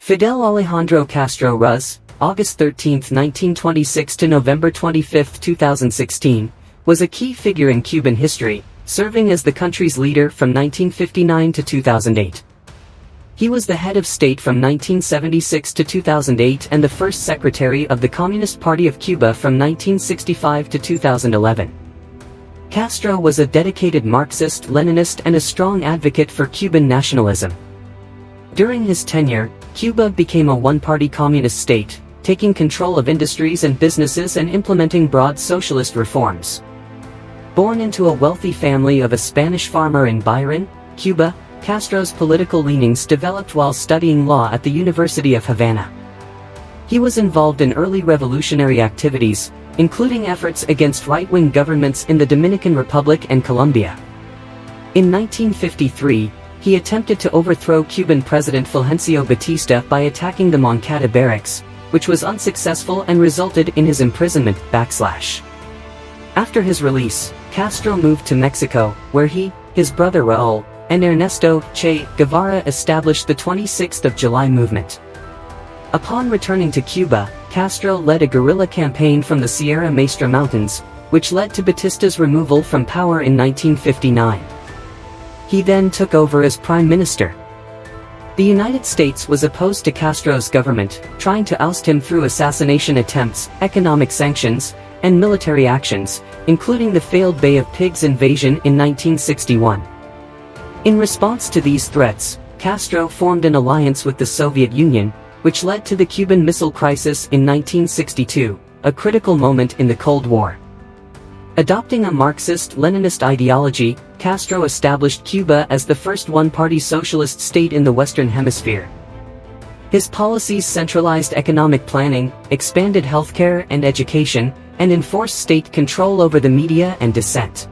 Fidel Alejandro Castro Ruz, August 13, 1926 to November 25, 2016, was a key figure in Cuban history, serving as the country's leader from 1959 to 2008. He was the head of state from 1976 to 2008 and the first secretary of the Communist Party of Cuba from 1965 to 2011. Castro was a dedicated Marxist-Leninist and a strong advocate for Cuban nationalism. During his tenure, Cuba became a one-party communist state, taking control of industries and businesses and implementing broad socialist reforms. Born into a wealthy family of a Spanish farmer in Byron, Cuba, Castro's political leanings developed while studying law at the University of Havana. He was involved in early revolutionary activities, including efforts against right-wing governments in the Dominican Republic and Colombia. In 1953, he attempted to overthrow Cuban President Fulgencio Batista by attacking the Moncada barracks, which was unsuccessful and resulted in his imprisonment. After his release, Castro moved to Mexico, where he, his brother Raúl, and Ernesto Che Guevara established the 26th of July movement. Upon returning to Cuba, Castro led a guerrilla campaign from the Sierra Maestra Mountains, which led to Batista's removal from power in 1959. He then took over as prime minister. The United States was opposed to Castro's government, trying to oust him through assassination attempts, economic sanctions, and military actions, including the failed Bay of Pigs invasion in 1961. In response to these threats, Castro formed an alliance with the Soviet Union, which led to the Cuban Missile Crisis in 1962, a critical moment in the Cold War. Adopting a Marxist-Leninist ideology, Castro established Cuba as the first one-party socialist state in the Western Hemisphere. His policies centralized economic planning, expanded healthcare and education, and enforced state control over the media and dissent.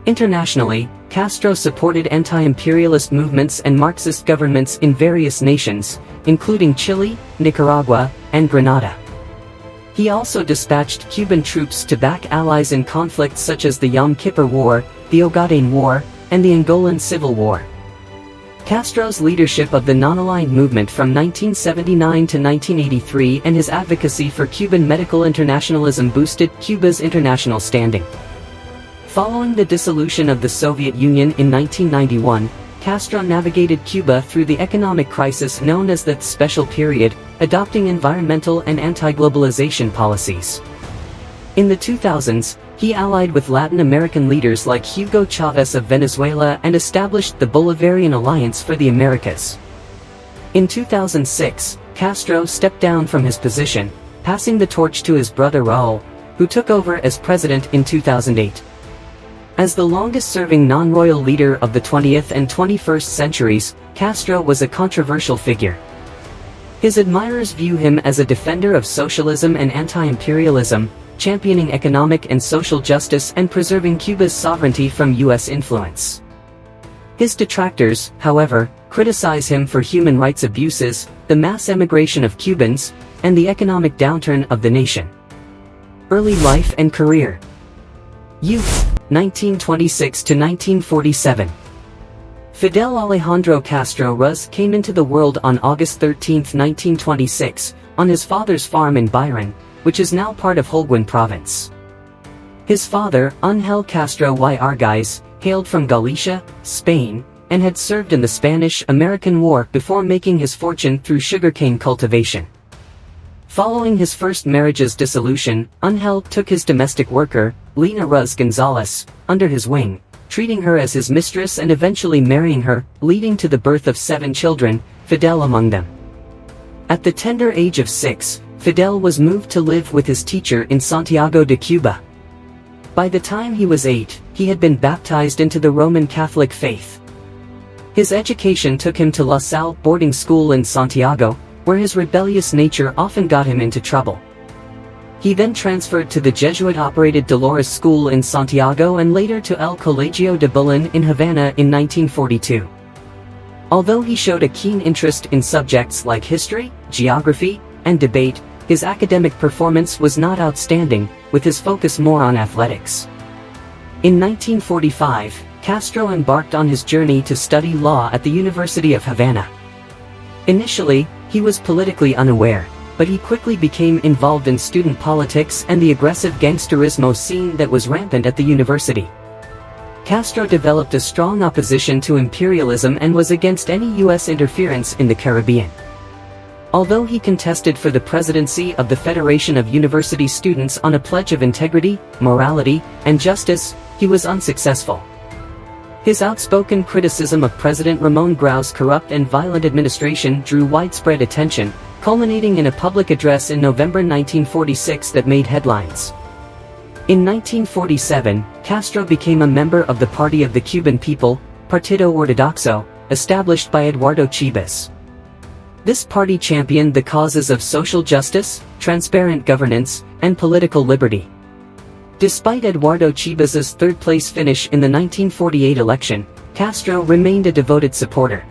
Internationally, Castro supported anti-imperialist movements and Marxist governments in various nations, including Chile, Nicaragua, and Grenada. He also dispatched Cuban troops to back allies in conflicts such as the Yom Kippur War, the Ogaden War, and the Angolan Civil War. Castro's leadership of the non-aligned movement from 1979 to 1983 and his advocacy for Cuban medical internationalism boosted Cuba's international standing. Following the dissolution of the Soviet Union in 1991, Castro navigated Cuba through the economic crisis known as the Special Period, adopting environmental and anti-globalization policies. In the 2000s, he allied with Latin American leaders like Hugo Chavez of Venezuela and established the Bolivarian Alliance for the Americas. In 2006, Castro stepped down from his position, passing the torch to his brother Raúl, who took over as president in 2008. As the longest-serving non-royal leader of the 20th and 21st centuries, Castro was a controversial figure. His admirers view him as a defender of socialism and anti-imperialism, championing economic and social justice and preserving Cuba's sovereignty from U.S. influence. His detractors, however, criticize him for human rights abuses, the mass emigration of Cubans, and the economic downturn of the nation. Early life and career. Youth, 1926 to 1947. Fidel Alejandro Castro Ruz came into the world on August 13, 1926, on his father's farm in Byron, which is now part of Holguin province. His father, Ángel Castro y Argaiz, hailed from Galicia, Spain, and had served in the Spanish-American War before making his fortune through sugarcane cultivation. Following his first marriage's dissolution, Ángel took his domestic worker, Lina Ruz Gonzalez, under his wing, treating her as his mistress and eventually marrying her, leading to the birth of 7 children, Fidel among them. At the tender age of 6, Fidel was moved to live with his teacher in Santiago de Cuba. By the time he was 8, he had been baptized into the Roman Catholic faith. His education took him to La Salle boarding school in Santiago, where his rebellious nature often got him into trouble. He then transferred to the Jesuit-operated Dolores School in Santiago and later to El Colegio de Bullen in Havana in 1942. Although he showed a keen interest in subjects like history, geography, and debate, his academic performance was not outstanding, with his focus more on athletics. In 1945, Castro embarked on his journey to study law at the University of Havana. Initially, He was politically unaware, but he quickly became involved in student politics and the aggressive gangsterismo scene that was rampant at the university. Castro developed a strong opposition to imperialism and was against any U.S. interference in the Caribbean. Although he contested for the presidency of the Federation of University Students on a pledge of integrity, morality, and justice, he was unsuccessful. His outspoken criticism of President Ramon Grau's corrupt and violent administration drew widespread attention, culminating in a public address in November 1946 that made headlines. In 1947, Castro became a member of the Party of the Cuban People, Partido Ortodoxo, established by Eduardo Chibas. This party championed the causes of social justice, transparent governance, and political liberty. Despite Eduardo Chibas's third-place finish in the 1948 election, Castro remained a devoted supporter.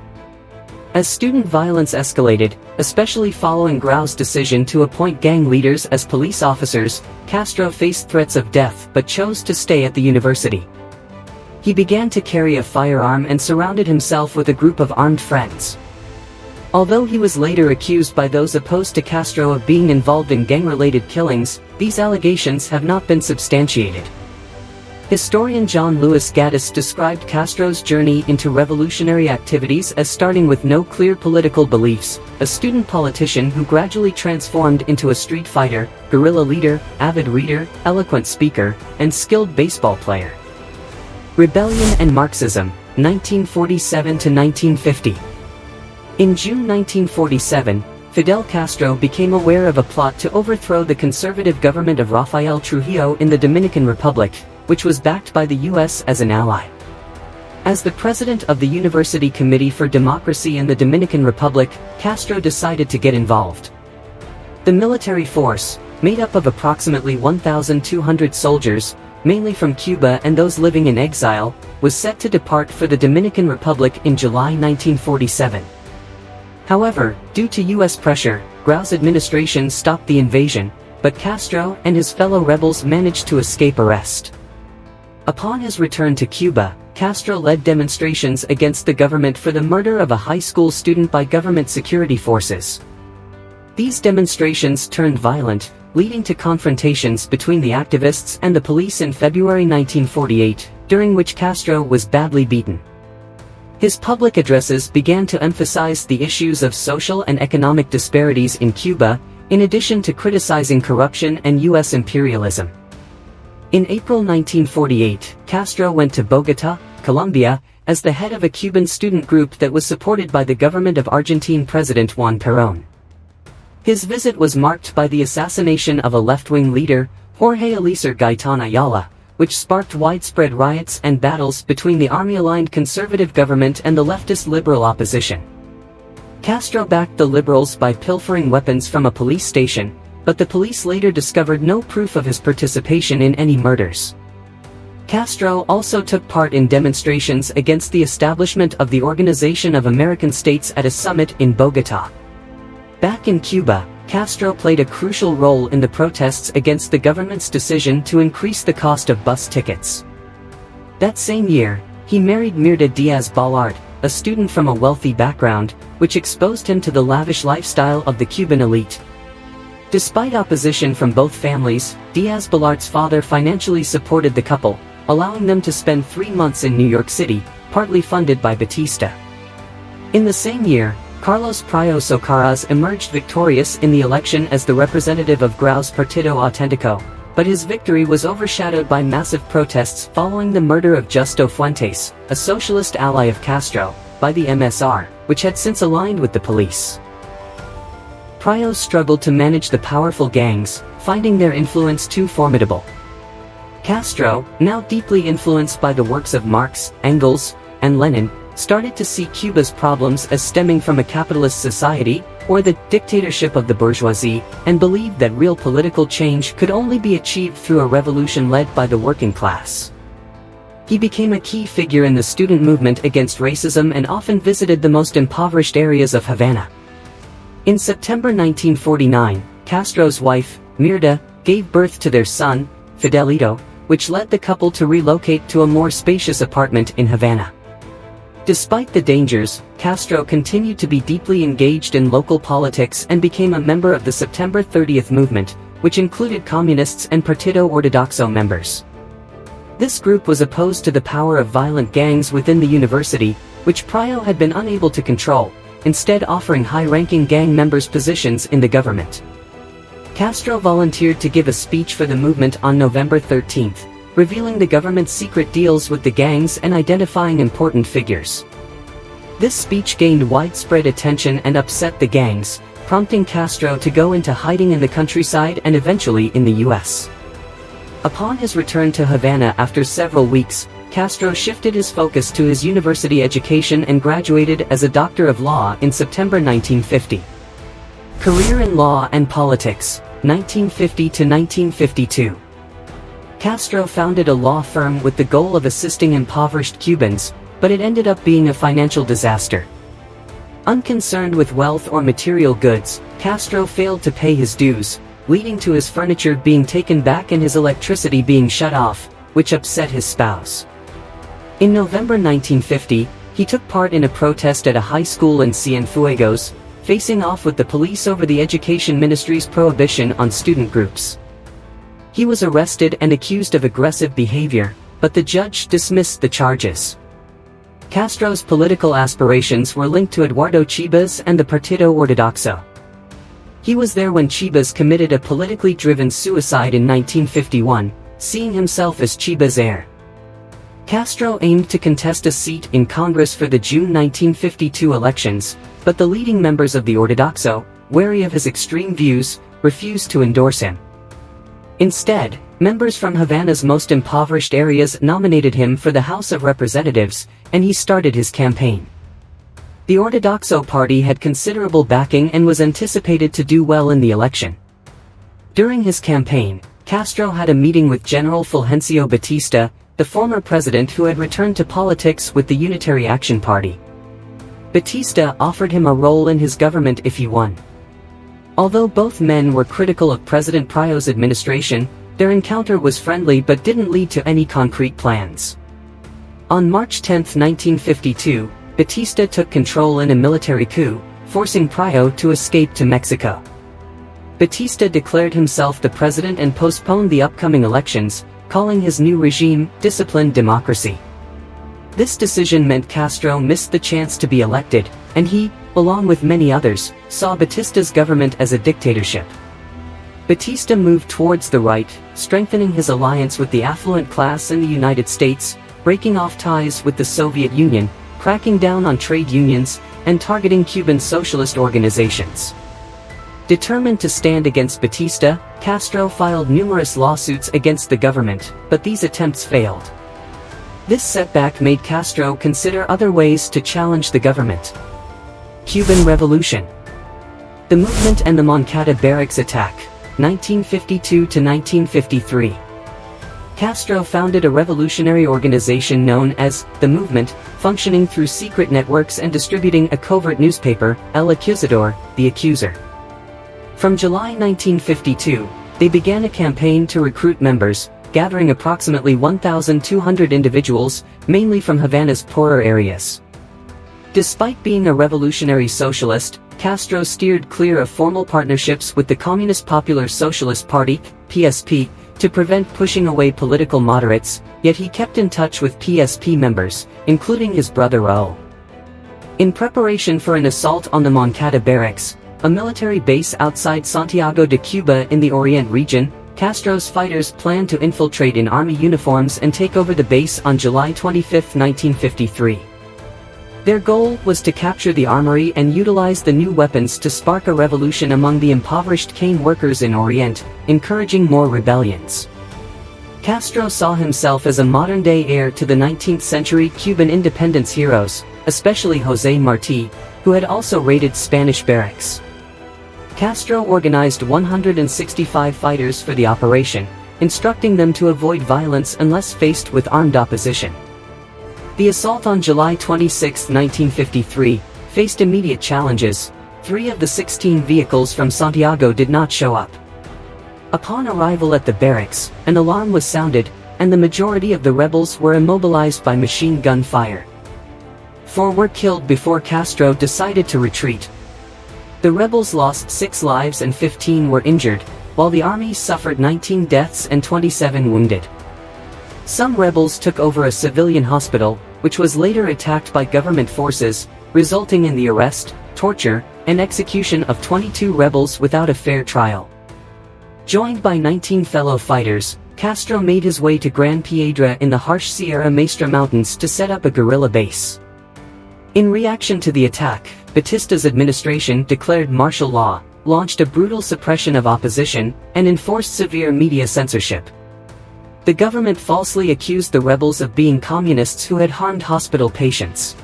As student violence escalated, especially following Grau's decision to appoint gang leaders as police officers, Castro faced threats of death but chose to stay at the university. He began to carry a firearm and surrounded himself with a group of armed friends. Although he was later accused by those opposed to Castro of being involved in gang-related killings, these allegations have not been substantiated. Historian John Lewis Gaddis described Castro's journey into revolutionary activities as starting with no clear political beliefs, a student politician who gradually transformed into a street fighter, guerrilla leader, avid reader, eloquent speaker, and skilled baseball player. Rebellion and Marxism, 1947 to 1950. In June 1947, Fidel Castro became aware of a plot to overthrow the conservative government of Rafael Trujillo in the Dominican Republic, which was backed by the U.S. as an ally. As the president of the University Committee for Democracy in the Dominican Republic, Castro decided to get involved. The military force, made up of approximately 1,200 soldiers, mainly from Cuba and those living in exile, was set to depart for the Dominican Republic in July 1947. However, due to U.S. pressure, Grau's administration stopped the invasion, but Castro and his fellow rebels managed to escape arrest. Upon his return to Cuba, Castro led demonstrations against the government for the murder of a high school student by government security forces. These demonstrations turned violent, leading to confrontations between the activists and the police in February 1948, during which Castro was badly beaten. His public addresses began to emphasize the issues of social and economic disparities in Cuba, in addition to criticizing corruption and U.S. imperialism. In April 1948, Castro went to Bogotá, Colombia, as the head of a Cuban student group that was supported by the government of Argentine President Juan Perón. His visit was marked by the assassination of a left-wing leader, Jorge Eliezer Gaitán Ayala, which sparked widespread riots and battles between the army-aligned conservative government and the leftist liberal opposition. Castro backed the liberals by pilfering weapons from a police station, but the police later discovered no proof of his participation in any murders. Castro also took part in demonstrations against the establishment of the Organization of American States at a summit in Bogotá. Back in Cuba, Castro played a crucial role in the protests against the government's decision to increase the cost of bus tickets. That same year, he married Mirta Díaz-Balart, a student from a wealthy background, which exposed him to the lavish lifestyle of the Cuban elite. Despite opposition from both families, Díaz-Balart's father financially supported the couple, allowing them to spend 3 months in New York City, partly funded by Batista. In the same year, Carlos Prado Socaraz emerged victorious in the election as the representative of Grau's Partido Auténtico, but his victory was overshadowed by massive protests following the murder of Justo Fuentes, a socialist ally of Castro, by the MSR, which had since aligned with the police. Prado struggled to manage the powerful gangs, finding their influence too formidable. Castro, now deeply influenced by the works of Marx, Engels, and Lenin, started to see Cuba's problems as stemming from a capitalist society, or the dictatorship of the bourgeoisie, and believed that real political change could only be achieved through a revolution led by the working class. He became a key figure in the student movement against racism and often visited the most impoverished areas of Havana. In September 1949, Castro's wife, Mirta, gave birth to their son, Fidelito, which led the couple to relocate to a more spacious apartment in Havana. Despite the dangers, Castro continued to be deeply engaged in local politics and became a member of the September 30th movement, which included communists and Partido Ortodoxo members. This group was opposed to the power of violent gangs within the university, which Prado had been unable to control, instead offering high-ranking gang members positions in the government. Castro volunteered to give a speech for the movement on November 13, revealing the government's secret deals with the gangs and identifying important figures. This speech gained widespread attention and upset the gangs, prompting Castro to go into hiding in the countryside and eventually in the U.S. Upon his return to Havana after several weeks, Castro shifted his focus to his university education and graduated as a Doctor of Law in September 1950. Career in law and politics, 1950 to 1952. Castro founded a law firm with the goal of assisting impoverished Cubans, but it ended up being a financial disaster. Unconcerned with wealth or material goods, Castro failed to pay his dues, leading to his furniture being taken back and his electricity being shut off, which upset his spouse. In November 1950, he took part in a protest at a high school in Cienfuegos, facing off with the police over the Education Ministry's prohibition on student groups. He was arrested and accused of aggressive behavior, but the judge dismissed the charges. Castro's political aspirations were linked to Eduardo Chibas and the Partido Ortodoxo. He was there when Chibas committed a politically driven suicide in 1951, seeing himself as Chibas' heir. Castro aimed to contest a seat in Congress for the June 1952 elections, but the leading members of the Ortodoxo, wary of his extreme views, refused to endorse him. Instead, members from Havana's most impoverished areas nominated him for the House of Representatives, and he started his campaign. The Ortodoxo party had considerable backing and was anticipated to do well in the election. During his campaign, Castro had a meeting with General Fulgencio Batista, the former president who had returned to politics with the Unitary Action Party. Batista offered him a role in his government if he won. Although both men were critical of President Prado's administration, their encounter was friendly but didn't lead to any concrete plans. On March 10, 1952, Batista took control in a military coup, forcing Prado to escape to Mexico. Batista declared himself the president and postponed the upcoming elections, calling his new regime disciplined democracy. This decision meant Castro missed the chance to be elected, and he, along with many others, saw Batista's government as a dictatorship. Batista moved towards the right, strengthening his alliance with the affluent class in the United States, breaking off ties with the Soviet Union, cracking down on trade unions, and targeting Cuban socialist organizations. Determined to stand against Batista, Castro filed numerous lawsuits against the government, but these attempts failed. This setback made Castro consider other ways to challenge the government. Cuban Revolution. The movement and the Moncada barracks attack, 1952 to 1953. Castro founded a revolutionary organization known as the Movement, functioning through secret networks and distributing a covert newspaper, El Acusador, the Accuser. From July 1952, they began a campaign to recruit members, gathering approximately 1,200 individuals, mainly from Havana's poorer areas. Despite being a revolutionary socialist, Castro steered clear of formal partnerships with the Communist Popular Socialist Party, PSP, to prevent pushing away political moderates, yet he kept in touch with PSP members, including his brother Raúl. In preparation for an assault on the Moncada barracks, a military base outside Santiago de Cuba in the Orient region, Castro's fighters planned to infiltrate in army uniforms and take over the base on July 25, 1953. Their goal was to capture the armory and utilize the new weapons to spark a revolution among the impoverished cane workers in Orient, encouraging more rebellions. Castro saw himself as a modern-day heir to the 19th-century Cuban independence heroes, especially José Martí, who had also raided Spanish barracks. Castro organized 165 fighters for the operation, instructing them to avoid violence unless faced with armed opposition. The assault on July 26, 1953, faced immediate challenges. 3 of the 16 vehicles from Santiago did not show up. Upon arrival at the barracks, an alarm was sounded, and the majority of the rebels were immobilized by machine gun fire. 4 were killed before Castro decided to retreat. The rebels lost 6 lives and 15 were injured, while the army suffered 19 deaths and 27 wounded. Some rebels took over a civilian hospital, which was later attacked by government forces, resulting in the arrest, torture, and execution of 22 rebels without a fair trial. Joined by 19 fellow fighters, Castro made his way to Gran Piedra in the harsh Sierra Maestra Mountains to set up a guerrilla base. In reaction to the attack, Batista's administration declared martial law, launched a brutal suppression of opposition, and enforced severe media censorship. The government falsely accused the rebels of being communists who had harmed hospital patients.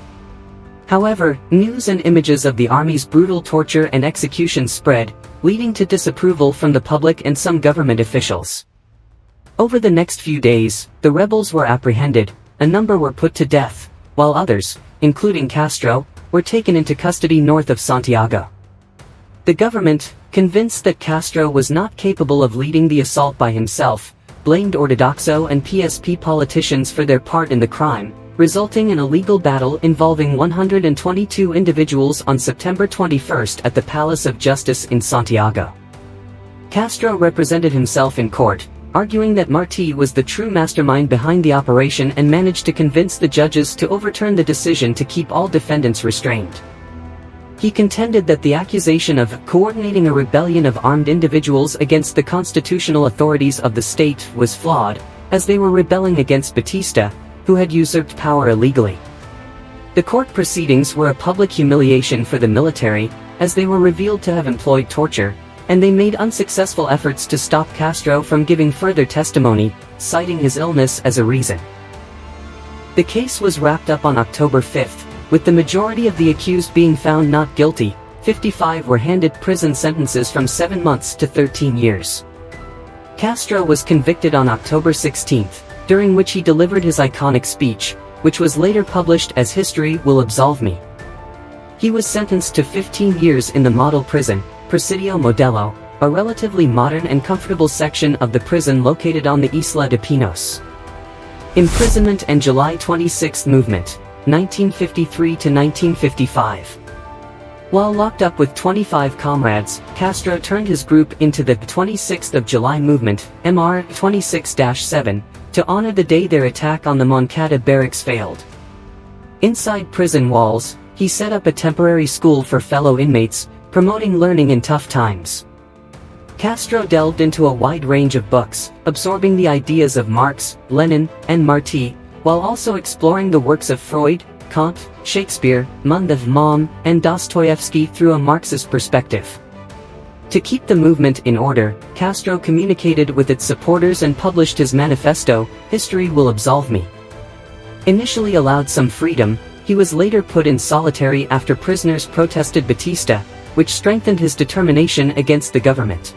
However, news and images of the army's brutal torture and execution spread, leading to disapproval from the public and some government officials. Over the next few days, the rebels were apprehended, a number were put to death, while others, including Castro, were taken into custody north of Santiago. The government, convinced that Castro was not capable of leading the assault by himself, blamed Ortodoxo and PSP politicians for their part in the crime, resulting in a legal battle involving 122 individuals on September 21 at the Palace of Justice in Santiago. Castro represented himself in court, arguing that Martí was the true mastermind behind the operation and managed to convince the judges to overturn the decision to keep all defendants restrained. He contended that the accusation of coordinating a rebellion of armed individuals against the constitutional authorities of the state was flawed, as they were rebelling against Batista, who had usurped power illegally. The court proceedings were a public humiliation for the military, as they were revealed to have employed torture, and they made unsuccessful efforts to stop Castro from giving further testimony, citing his illness as a reason. The case was wrapped up on October 5, with the majority of the accused being found not guilty. 55 were handed prison sentences from 7 months to 13 years. Castro was convicted on October 16, during which he delivered his iconic speech, which was later published as History Will Absolve Me. He was sentenced to 15 years in the model prison, Presidio Modelo, a relatively modern and comfortable section of the prison located on the Isla de Pinos. Imprisonment and July 26 movement, 1953 to 1955. While locked up with 25 comrades, Castro turned his group into the 26th of July movement, MR 26-7, to honor the day their attack on the Moncada barracks failed. Inside prison walls, he set up a temporary school for fellow inmates, promoting learning in tough times. Castro delved into a wide range of books, absorbing the ideas of Marx, Lenin, and Martí, while also exploring the works of Freud, Kant, Shakespeare, Mundov and Dostoevsky through a Marxist perspective. To keep the movement in order, Castro communicated with its supporters and published his manifesto, History Will Absolve Me. Initially allowed some freedom, he was later put in solitary after prisoners protested Batista, which strengthened his determination against the government.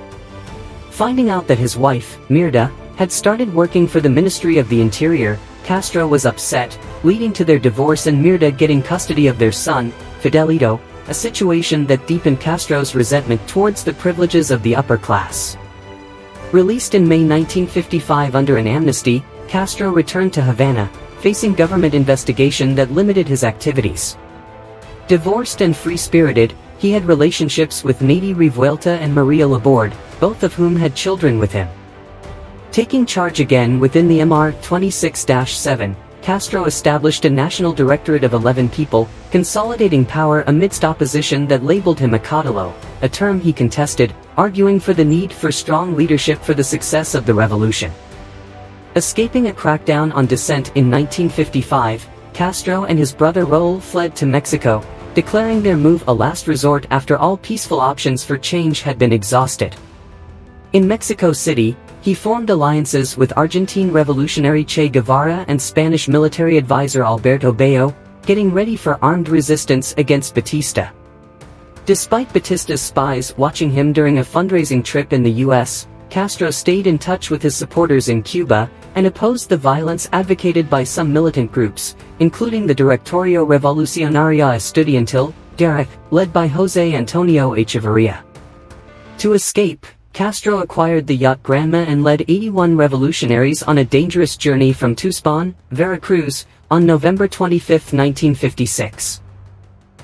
Finding out that his wife, Mirda, had started working for the Ministry of the Interior, Castro was upset, leading to their divorce and Mirda getting custody of their son, Fidelito, a situation that deepened Castro's resentment towards the privileges of the upper class. Released in May 1955 under an amnesty, Castro returned to Havana, facing government investigation that limited his activities. Divorced and free-spirited, he had relationships with Nady Revuelta and Maria Laborde, both of whom had children with him. Taking charge again within the MR 26-7, Castro established a national directorate of 11 people, consolidating power amidst opposition that labeled him a caudillo, a term he contested, arguing for the need for strong leadership for the success of the revolution. Escaping a crackdown on dissent in 1955, Castro and his brother Raúl fled to Mexico, declaring their move a last resort after all peaceful options for change had been exhausted. In Mexico City, he formed alliances with Argentine revolutionary Che Guevara and Spanish military advisor Alberto Bayo, getting ready for armed resistance against Batista. Despite Batista's spies watching him during a fundraising trip in the US, Castro stayed in touch with his supporters in Cuba, and opposed the violence advocated by some militant groups, including the Directorio Revolucionario Estudiantil, DEREC, led by José Antonio Echeverría. To escape, Castro acquired the yacht Granma and led 81 revolutionaries on a dangerous journey from Tuxpan, Veracruz, on November 25, 1956.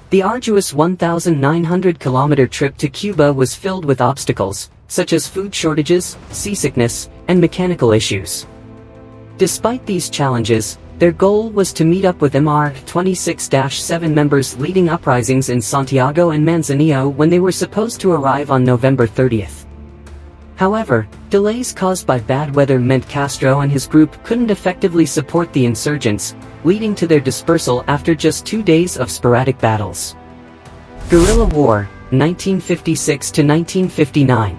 The arduous 1,900-kilometer trip to Cuba was filled with obstacles, such as food shortages, seasickness, and mechanical issues. Despite these challenges, their goal was to meet up with Embark 26-7 members leading uprisings in Santiago and Manzanillo when they were supposed to arrive on November 30th. However, delays caused by bad weather meant Castro and his group couldn't effectively support the insurgents, leading to their dispersal after just 2 days of sporadic battles. Guerrilla War, 1956 to 1959.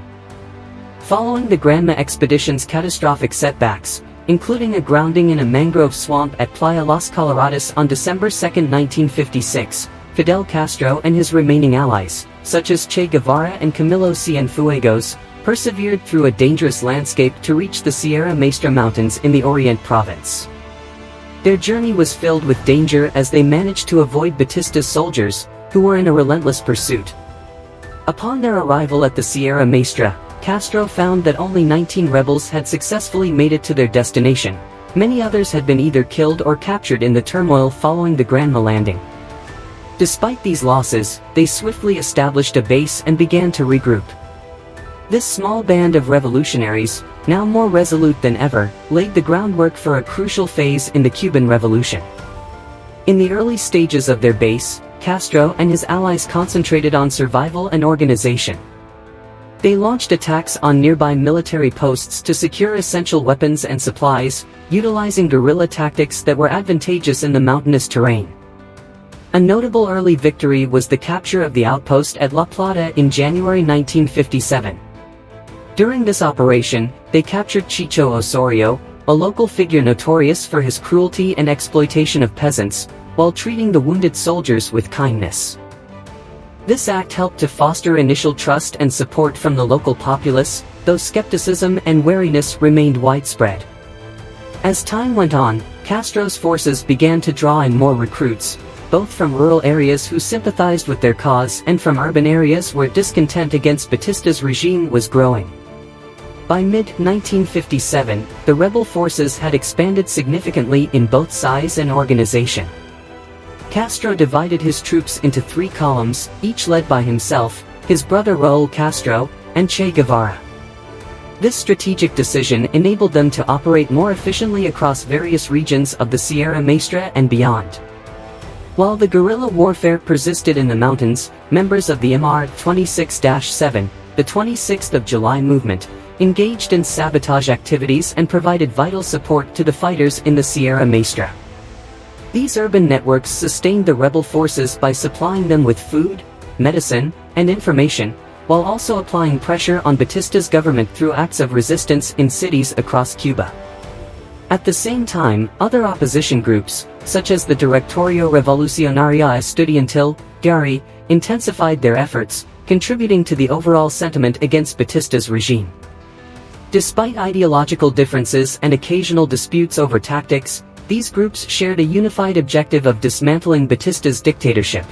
Following the Granma expedition's catastrophic setbacks, including a grounding in a mangrove swamp at Playa Las Coloradas on December 2, 1956, Fidel Castro and his remaining allies, such as Che Guevara and Camilo Cienfuegos, persevered through a dangerous landscape to reach the Sierra Maestra Mountains in the Orient province. Their journey was filled with danger as they managed to avoid Batista's soldiers, who were in a relentless pursuit. Upon their arrival at the Sierra Maestra, Castro found that only 19 rebels had successfully made it to their destination. Many others had been either killed or captured in the turmoil following the Granma landing. Despite these losses, they swiftly established a base and began to regroup. This small band of revolutionaries, now more resolute than ever, laid the groundwork for a crucial phase in the Cuban Revolution. In the early stages of their base, Castro and his allies concentrated on survival and organization. They launched attacks on nearby military posts to secure essential weapons and supplies, utilizing guerrilla tactics that were advantageous in the mountainous terrain. A notable early victory was the capture of the outpost at La Plata in January 1957. During this operation, they captured Chicho Osorio, a local figure notorious for his cruelty and exploitation of peasants, while treating the wounded soldiers with kindness. This act helped to foster initial trust and support from the local populace, though skepticism and wariness remained widespread. As time went on, Castro's forces began to draw in more recruits, both from rural areas who sympathized with their cause and from urban areas where discontent against Batista's regime was growing. By mid-1957, the rebel forces had expanded significantly in both size and organization. Castro divided his troops into 3 columns, each led by himself, his brother Raúl Castro, and Che Guevara. This strategic decision enabled them to operate more efficiently across various regions of the Sierra Maestra and beyond. While the guerrilla warfare persisted in the mountains, members of the Embark 26-7, the 26th of July movement, engaged in sabotage activities and provided vital support to the fighters in the Sierra Maestra. These urban networks sustained the rebel forces by supplying them with food, medicine, and information, while also applying pressure on Batista's government through acts of resistance in cities across Cuba. At the same time, other opposition groups, such as the Directorio Revolucionario Estudiantil, GARI, intensified their efforts, contributing to the overall sentiment against Batista's regime. Despite ideological differences and occasional disputes over tactics, these groups shared a unified objective of dismantling Batista's dictatorship.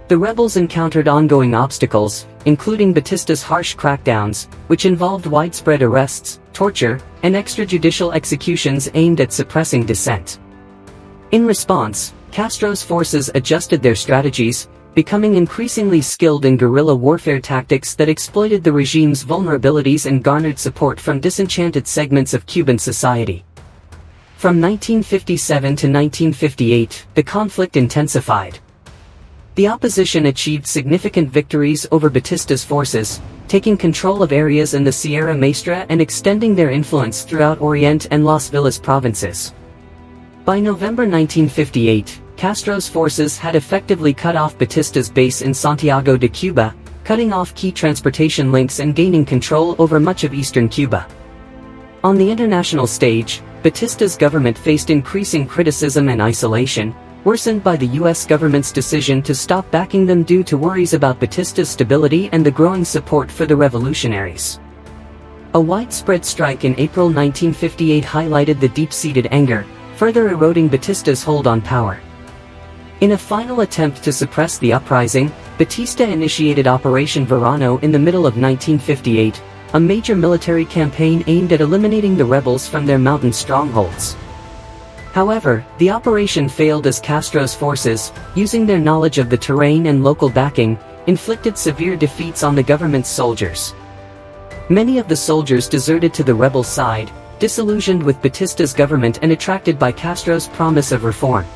The rebels encountered ongoing obstacles, including Batista's harsh crackdowns, which involved widespread arrests, torture, and extrajudicial executions aimed at suppressing dissent. In response, Castro's forces adjusted their strategies, becoming increasingly skilled in guerrilla warfare tactics that exploited the regime's vulnerabilities and garnered support from disenchanted segments of Cuban society. From 1957 to 1958, the conflict intensified. The opposition achieved significant victories over Batista's forces, taking control of areas in the Sierra Maestra and extending their influence throughout Orient and Las Villas provinces. By November 1958, Castro's forces had effectively cut off Batista's base in Santiago de Cuba, cutting off key transportation links and gaining control over much of eastern Cuba. On the international stage, Batista's government faced increasing criticism and isolation, worsened by the U.S. government's decision to stop backing them due to worries about Batista's stability and the growing support for the revolutionaries. A widespread strike in April 1958 highlighted the deep-seated anger, further eroding Batista's hold on power. In a final attempt to suppress the uprising, Batista initiated Operation Verano in the middle of 1958, a major military campaign aimed at eliminating the rebels from their mountain strongholds. However, the operation failed as Castro's forces, using their knowledge of the terrain and local backing, inflicted severe defeats on the government's soldiers. Many of the soldiers deserted to the rebel side, disillusioned with Batista's government and attracted by Castro's promise of reform.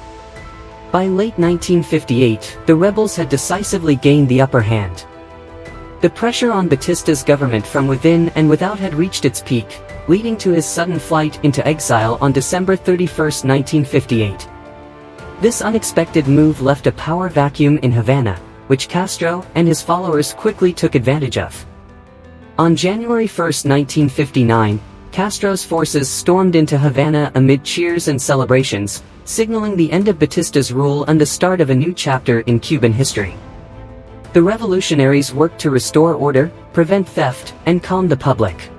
By late 1958, the rebels had decisively gained the upper hand. The pressure on Batista's government from within and without had reached its peak, leading to his sudden flight into exile on December 31, 1958. This unexpected move left a power vacuum in Havana, which Castro and his followers quickly took advantage of. On January 1, 1959, Castro's forces stormed into Havana amid cheers and celebrations, signaling the end of Batista's rule and the start of a new chapter in Cuban history. The revolutionaries worked to restore order, prevent theft, and calm the public.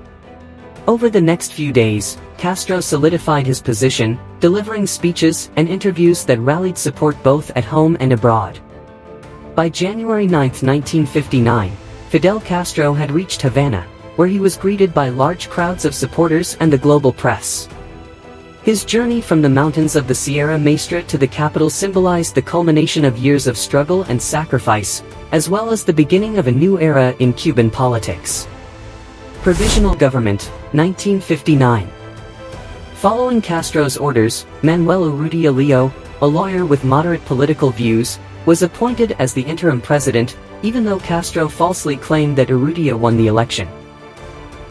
Over the next few days, Castro solidified his position, delivering speeches and interviews that rallied support both at home and abroad. By January 9, 1959, Fidel Castro had reached Havana, where he was greeted by large crowds of supporters and the global press. His journey from the mountains of the Sierra Maestra to the capital symbolized the culmination of years of struggle and sacrifice, as well as the beginning of a new era in Cuban politics. Provisional Government, 1959. Following Castro's orders, Manuel Urrutia Leo, a lawyer with moderate political views, was appointed as the interim president, even though Castro falsely claimed that Urrutia won the election.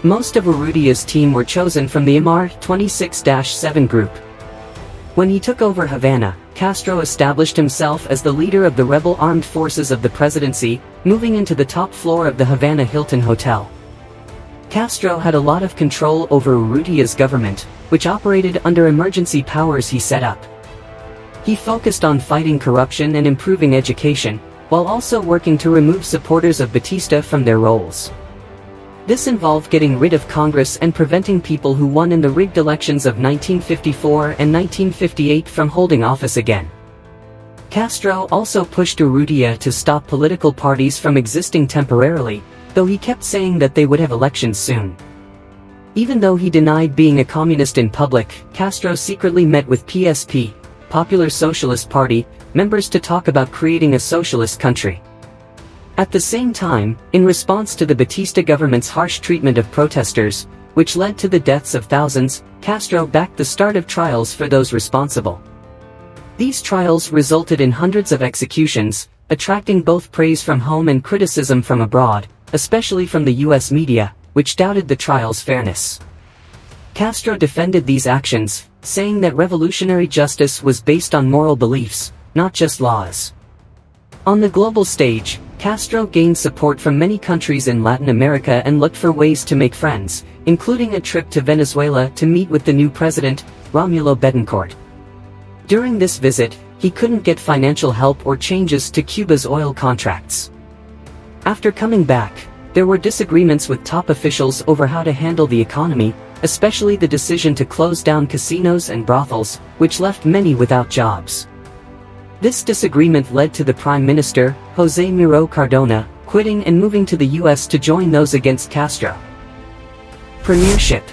Most of Urrutia's team were chosen from the Embark 26-7 group. When he took over Havana, Castro established himself as the leader of the rebel armed forces of the presidency, moving into the top floor of the Havana Hilton Hotel. Castro had a lot of control over Urrutia's government, which operated under emergency powers he set up. He focused on fighting corruption and improving education, while also working to remove supporters of Batista from their roles. This involved getting rid of Congress and preventing people who won in the rigged elections of 1954 and 1958 from holding office again. Castro also pushed Urrutia to stop political parties from existing temporarily, though he kept saying that they would have elections soon. Even though he denied being a communist in public, Castro secretly met with PSP, Popular Socialist Party, members to talk about creating a socialist country. At the same time, in response to the Batista government's harsh treatment of protesters, which led to the deaths of thousands, Castro backed the start of trials for those responsible. These trials resulted in hundreds of executions, attracting both praise from home and criticism from abroad, especially from the US media, which doubted the trial's fairness. Castro defended these actions, saying that revolutionary justice was based on moral beliefs, not just laws. On the global stage, Castro gained support from many countries in Latin America and looked for ways to make friends, including a trip to Venezuela to meet with the new president, Romulo Betancourt. During this visit, he couldn't get financial help or changes to Cuba's oil contracts. After coming back, there were disagreements with top officials over how to handle the economy, especially the decision to close down casinos and brothels, which left many without jobs. This disagreement led to the Prime Minister, José Miró Cardona, quitting and moving to the US to join those against Castro. Premiership.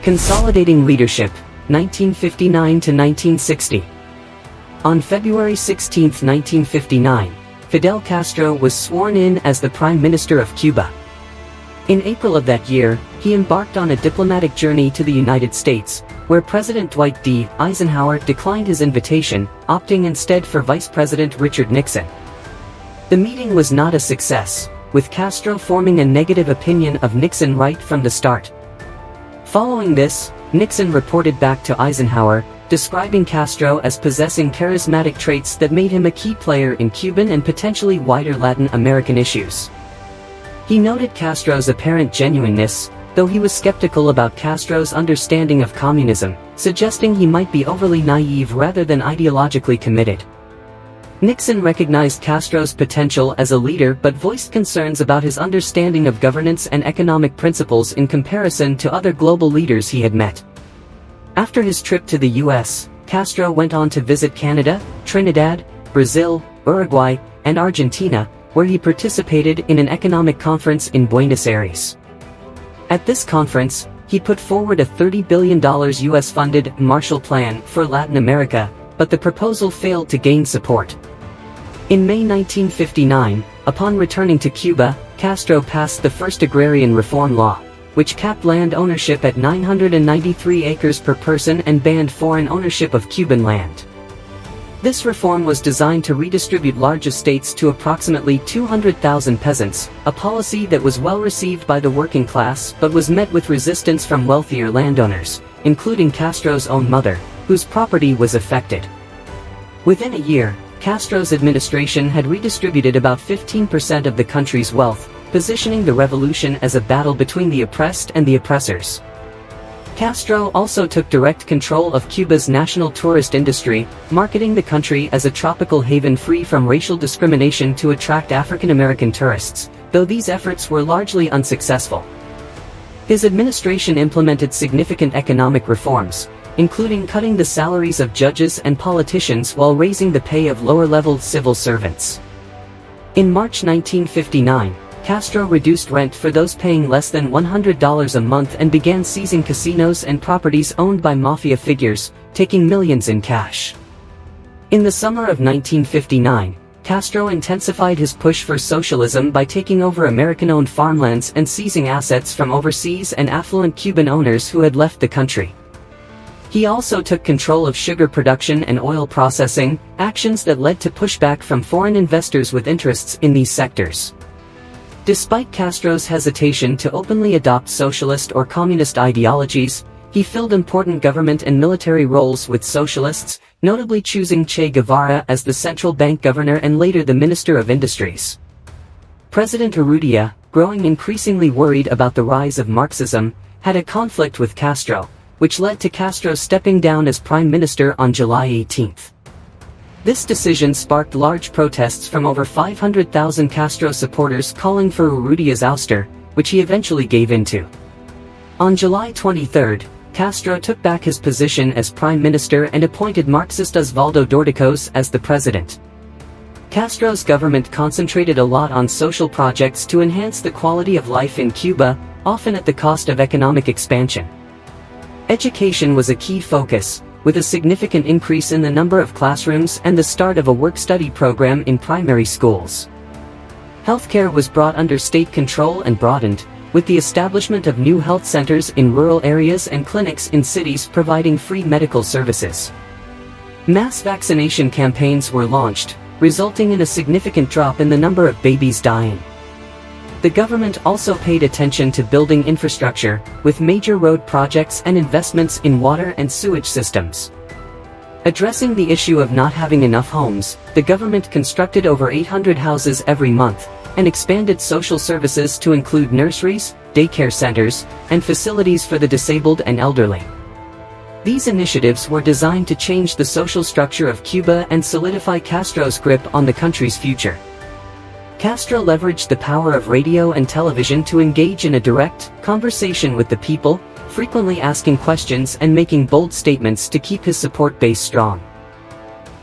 Consolidating leadership, 1959 to 1960. On February 16, 1959, Fidel Castro was sworn in as the Prime Minister of Cuba. In April of that year, he embarked on a diplomatic journey to the United States, where President Dwight D. Eisenhower declined his invitation, opting instead for Vice President Richard Nixon. The meeting was not a success, with Castro forming a negative opinion of Nixon right from the start. Following this, Nixon reported back to Eisenhower, describing Castro as possessing charismatic traits that made him a key player in Cuban and potentially wider Latin American issues. He noted Castro's apparent genuineness, though he was skeptical about Castro's understanding of communism, suggesting he might be overly naive rather than ideologically committed. Nixon recognized Castro's potential as a leader but voiced concerns about his understanding of governance and economic principles in comparison to other global leaders he had met. After his trip to the US, Castro went on to visit Canada, Trinidad, Brazil, Uruguay, and Argentina, where he participated in an economic conference in Buenos Aires. At this conference, He put forward a $30 billion US-funded Marshall Plan for Latin America, but the proposal failed to gain support. In May 1959, upon returning to Cuba, Castro passed the first agrarian reform law, which capped land ownership at 993 acres per person and banned foreign ownership of Cuban land. This reform was designed to redistribute large estates to approximately 200,000 peasants, a policy that was well received by the working class but was met with resistance from wealthier landowners, including Castro's own mother, whose property was affected. Within a year, Castro's administration had redistributed about 15% of the country's wealth, positioning the revolution as a battle between the oppressed and the oppressors. Castro also took direct control of Cuba's national tourist industry, marketing the country as a tropical haven free from racial discrimination to attract African American tourists, though these efforts were largely unsuccessful. His administration implemented significant economic reforms, including cutting the salaries of judges and politicians while raising the pay of lower-level civil servants. In March 1959, Castro reduced rent for those paying less than $100 a month and began seizing casinos and properties owned by mafia figures, taking millions in cash. In the summer of 1959, Castro intensified his push for socialism by taking over American-owned farmlands and seizing assets from overseas and affluent Cuban owners who had left the country. He also took control of sugar production and oil processing, actions that led to pushback from foreign investors with interests in these sectors. Despite Castro's hesitation to openly adopt socialist or communist ideologies, he filled important government and military roles with socialists, notably choosing Che Guevara as the central bank governor and later the Minister of Industries. President Urrutia, growing increasingly worried about the rise of Marxism, had a conflict with Castro, which led to Castro stepping down as prime minister on July 18. This decision sparked large protests from over 500,000 Castro supporters calling for Urrutia's ouster, which he eventually gave into. On July 23, Castro took back his position as prime minister and appointed Marxist Osvaldo Dorticos as the president. Castro's government concentrated a lot on social projects to enhance the quality of life in Cuba, often at the cost of economic expansion. Education was a key focus, with a significant increase in the number of classrooms and the start of a work-study program in primary schools. Healthcare was brought under state control and broadened, with the establishment of new health centers in rural areas and clinics in cities providing free medical services. Mass vaccination campaigns were launched, resulting in a significant drop in the number of babies dying. The government also paid attention to building infrastructure, with major road projects and investments in water and sewage systems. Addressing the issue of not having enough homes, the government constructed over 800 houses every month, and expanded social services to include nurseries, daycare centers, and facilities for the disabled and elderly. These initiatives were designed to change the social structure of Cuba and solidify Castro's grip on the country's future. Castro leveraged the power of radio and television to engage in a direct conversation with the people, frequently asking questions and making bold statements to keep his support base strong.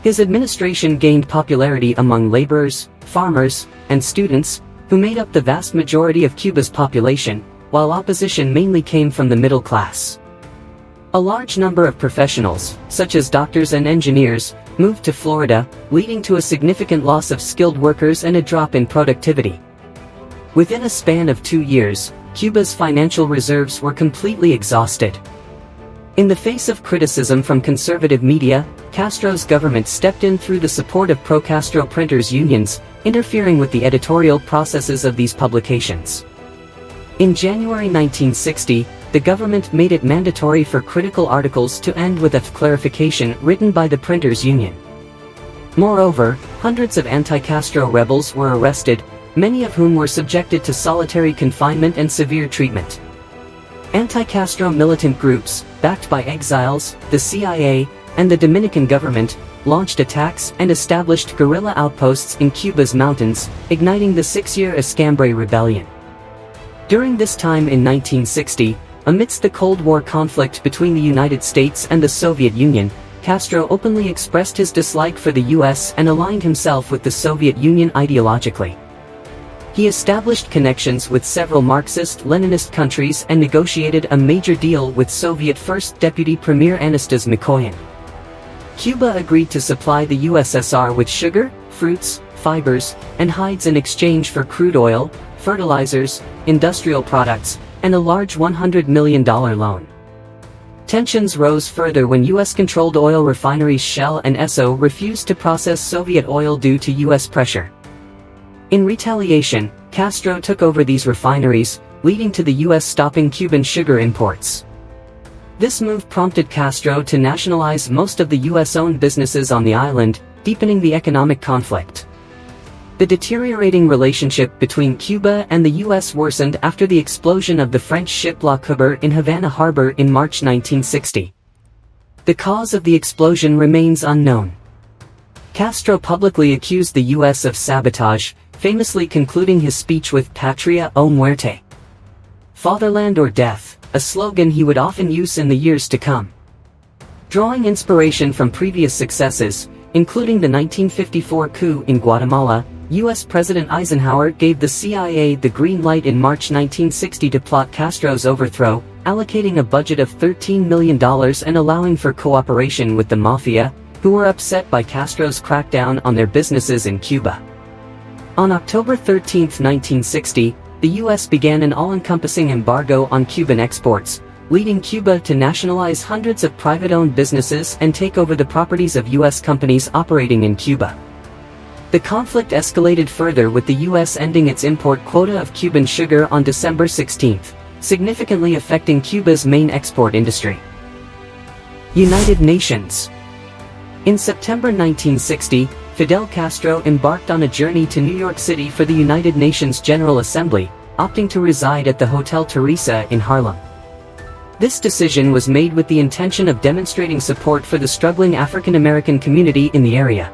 His administration gained popularity among laborers, farmers, and students, who made up the vast majority of Cuba's population, while opposition mainly came from the middle class. A large number of professionals, such as doctors and engineers, moved to Florida, leading to a significant loss of skilled workers and a drop in productivity. Within a span of 2 years, Cuba's financial reserves were completely exhausted. In the face of criticism from conservative media, Castro's government stepped in through the support of pro-Castro printers' unions, interfering with the editorial processes of these publications. In January 1960, the government made it mandatory for critical articles to end with a clarification written by the printers' union. Moreover, hundreds of anti-Castro rebels were arrested, many of whom were subjected to solitary confinement and severe treatment. Anti-Castro militant groups, backed by exiles, the CIA, and the Dominican government, launched attacks and established guerrilla outposts in Cuba's mountains, igniting the 6-year Escambray Rebellion. During this time in 1960, amidst the Cold War conflict between the United States and the Soviet Union, Castro openly expressed his dislike for the US and aligned himself with the Soviet Union ideologically. He established connections with several Marxist-Leninist countries and negotiated a major deal with Soviet First Deputy Premier Anastas Mikoyan. Cuba agreed to supply the USSR with sugar, fruits, fibers, and hides in exchange for crude oil, fertilizers, industrial products, and a large $100 million loan. Tensions rose further when US-controlled oil refineries Shell and Esso refused to process Soviet oil due to US pressure. In retaliation, Castro took over these refineries, leading to the US stopping Cuban sugar imports. This move prompted Castro to nationalize most of the US-owned businesses on the island, deepening the economic conflict. The deteriorating relationship between Cuba and the US worsened after the explosion of the French ship La Coubre in Havana Harbor in March 1960. The cause of the explosion remains unknown. Castro publicly accused the US of sabotage, famously concluding his speech with "Patria o muerte," "Fatherland or death," a slogan he would often use in the years to come. Drawing inspiration from previous successes, including the 1954 coup in Guatemala, US President Eisenhower gave the CIA the green light in March 1960 to plot Castro's overthrow, allocating a budget of $13 million and allowing for cooperation with the mafia, who were upset by Castro's crackdown on their businesses in Cuba. On October 13, 1960, the US began an all-encompassing embargo on Cuban exports, leading Cuba to nationalize hundreds of private-owned businesses and take over the properties of US companies operating in Cuba. The conflict escalated further with the US ending its import quota of Cuban sugar on December 16, significantly affecting Cuba's main export industry. United Nations. In September 1960, Fidel Castro embarked on a journey to New York City for the United Nations General Assembly, opting to reside at the Hotel Teresa in Harlem. This decision was made with the intention of demonstrating support for the struggling African American community in the area.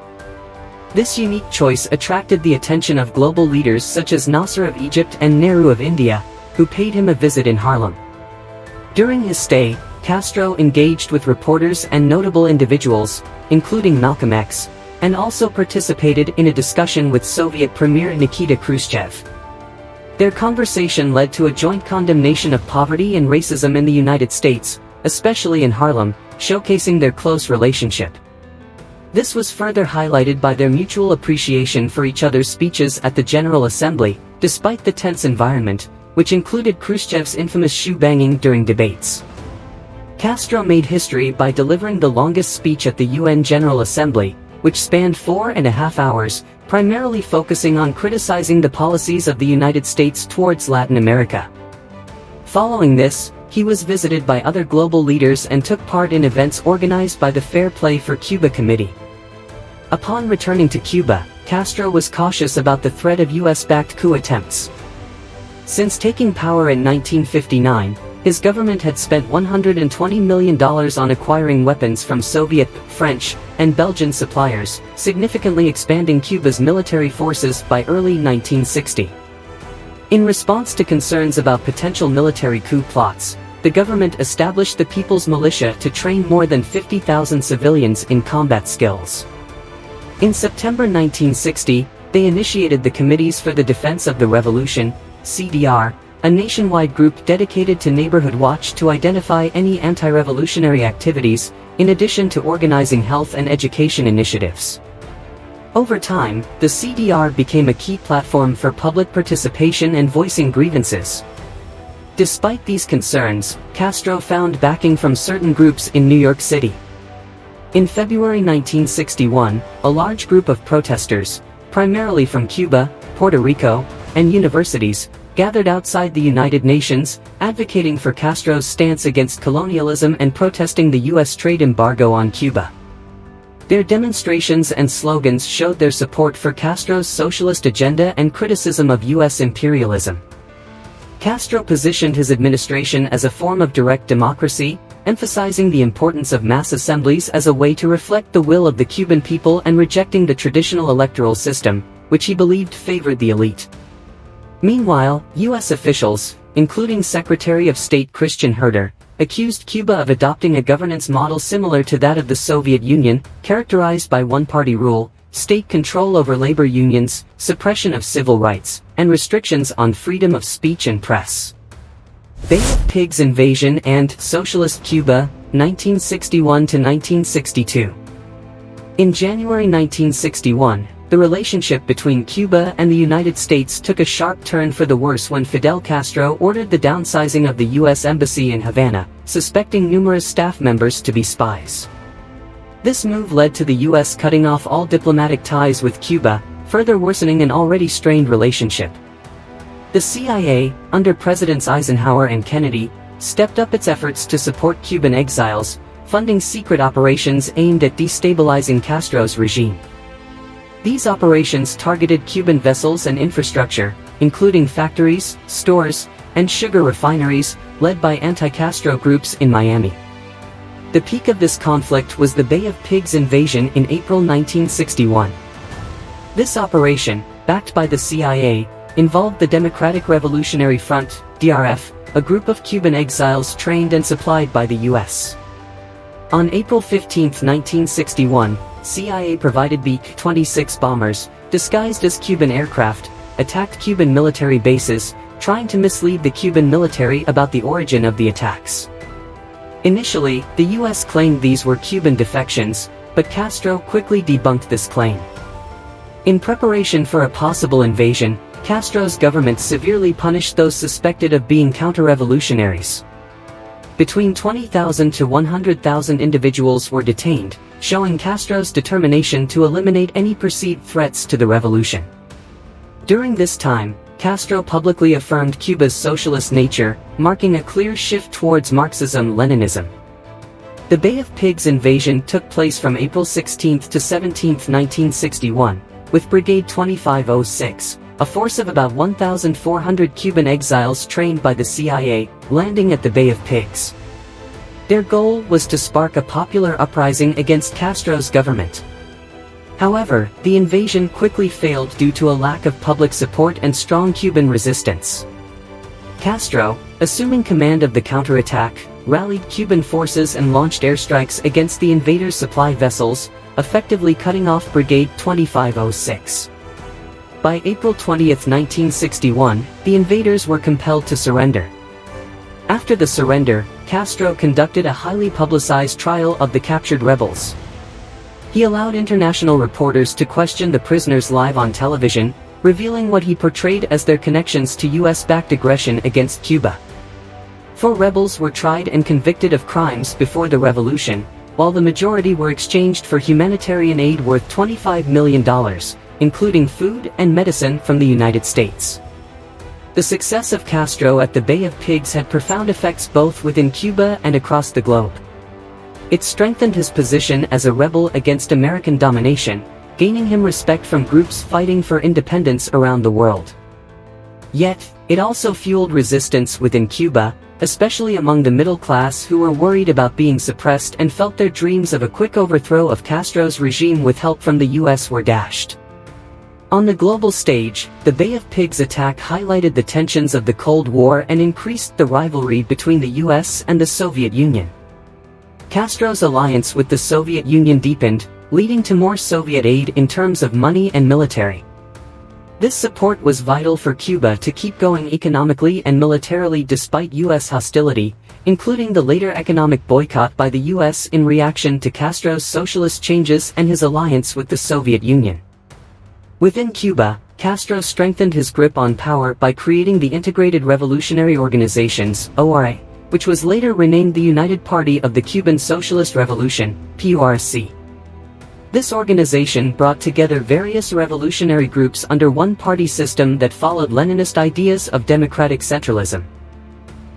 This unique choice attracted the attention of global leaders such as Nasser of Egypt and Nehru of India, who paid him a visit in Harlem. During his stay, Castro engaged with reporters and notable individuals, including Malcolm X, and also participated in a discussion with Soviet Premier Nikita Khrushchev. Their conversation led to a joint condemnation of poverty and racism in the United States, especially in Harlem, showcasing their close relationship. This was further highlighted by their mutual appreciation for each other's speeches at the General Assembly, despite the tense environment, which included Khrushchev's infamous shoe-banging during debates. Castro made history by delivering the longest speech at the UN General Assembly, which spanned 4.5 hours, primarily focusing on criticizing the policies of the United States towards Latin America. Following this, he was visited by other global leaders and took part in events organized by the Fair Play for Cuba Committee. Upon returning to Cuba, Castro was cautious about the threat of US-backed coup attempts. Since taking power in 1959, his government had spent $120 million on acquiring weapons from Soviet, French, and Belgian suppliers, significantly expanding Cuba's military forces by early 1960. In response to concerns about potential military coup plots, the government established the People's Militia to train more than 50,000 civilians in combat skills. In September 1960, they initiated the Committees for the Defense of the Revolution, CDR, a nationwide group dedicated to neighborhood watch to identify any anti-revolutionary activities, in addition to organizing health and education initiatives. Over time, the CDR became a key platform for public participation and voicing grievances. Despite these concerns, Castro found backing from certain groups in New York City. In February 1961, a large group of protesters, primarily from Cuba, Puerto Rico, and universities, gathered outside the United Nations, advocating for Castro's stance against colonialism and protesting the U.S. trade embargo on Cuba. Their demonstrations and slogans showed their support for Castro's socialist agenda and criticism of U.S. imperialism. Castro positioned his administration as a form of direct democracy, emphasizing the importance of mass assemblies as a way to reflect the will of the Cuban people and rejecting the traditional electoral system, which he believed favored the elite. Meanwhile, U.S. officials, including Secretary of State Christian Herter, accused Cuba of adopting a governance model similar to that of the Soviet Union, characterized by one-party rule, state control over labor unions, suppression of civil rights, and restrictions on freedom of speech and press. Bay of Pigs invasion and Socialist Cuba, 1961 to 1962. In January 1961, the relationship between Cuba and the United States took a sharp turn for the worse when Fidel Castro ordered the downsizing of the U.S. Embassy in Havana, suspecting numerous staff members to be spies. This move led to the U.S. cutting off all diplomatic ties with Cuba, further worsening an already strained relationship. The CIA, under Presidents Eisenhower and Kennedy, stepped up its efforts to support Cuban exiles, funding secret operations aimed at destabilizing Castro's regime. These operations targeted Cuban vessels and infrastructure, including factories, stores, and sugar refineries, led by anti-Castro groups in Miami. The peak of this conflict was the Bay of Pigs invasion in April 1961. This operation, backed by the CIA, involved the Democratic Revolutionary Front, DRF, a group of Cuban exiles trained and supplied by the U.S. On April 15, 1961, CIA-provided B-26 bombers, disguised as Cuban aircraft, attacked Cuban military bases, trying to mislead the Cuban military about the origin of the attacks. Initially, the U.S. claimed these were Cuban defections, but Castro quickly debunked this claim. In preparation for a possible invasion, Castro's government severely punished those suspected of being counter-revolutionaries. Between 20,000 to 100,000 individuals were detained, showing Castro's determination to eliminate any perceived threats to the revolution. During this time, Castro publicly affirmed Cuba's socialist nature, marking a clear shift towards Marxism-Leninism. The Bay of Pigs invasion took place from April 16 to 17, 1961, with Brigade 2506, a force of about 1,400 Cuban exiles trained by the CIA, landing at the Bay of Pigs. Their goal was to spark a popular uprising against Castro's government. However, the invasion quickly failed due to a lack of public support and strong Cuban resistance. Castro, assuming command of the counterattack, rallied Cuban forces and launched airstrikes against the invaders' supply vessels, effectively cutting off Brigade 2506. By April 20, 1961, the invaders were compelled to surrender. After the surrender, Castro conducted a highly publicized trial of the captured rebels. He allowed international reporters to question the prisoners live on television, revealing what he portrayed as their connections to US-backed aggression against Cuba. 4 rebels were tried and convicted of crimes before the revolution, while the majority were exchanged for humanitarian aid worth $25 million, including food and medicine from the United States. The success of Castro at the Bay of Pigs had profound effects both within Cuba and across the globe. It strengthened his position as a rebel against American domination, gaining him respect from groups fighting for independence around the world. Yet, it also fueled resistance within Cuba, especially among the middle class who were worried about being suppressed and felt their dreams of a quick overthrow of Castro's regime with help from the US were dashed. On the global stage, the Bay of Pigs attack highlighted the tensions of the Cold War and increased the rivalry between the US and the Soviet Union. Castro's alliance with the Soviet Union deepened, leading to more Soviet aid in terms of money and military. This support was vital for Cuba to keep going economically and militarily despite US hostility, including the later economic boycott by the US in reaction to Castro's socialist changes and his alliance with the Soviet Union. Within Cuba, Castro strengthened his grip on power by creating the Integrated Revolutionary Organizations, ORA, which was later renamed the United Party of the Cuban Socialist Revolution, PURC. This organization brought together various revolutionary groups under one party system that followed Leninist ideas of democratic centralism.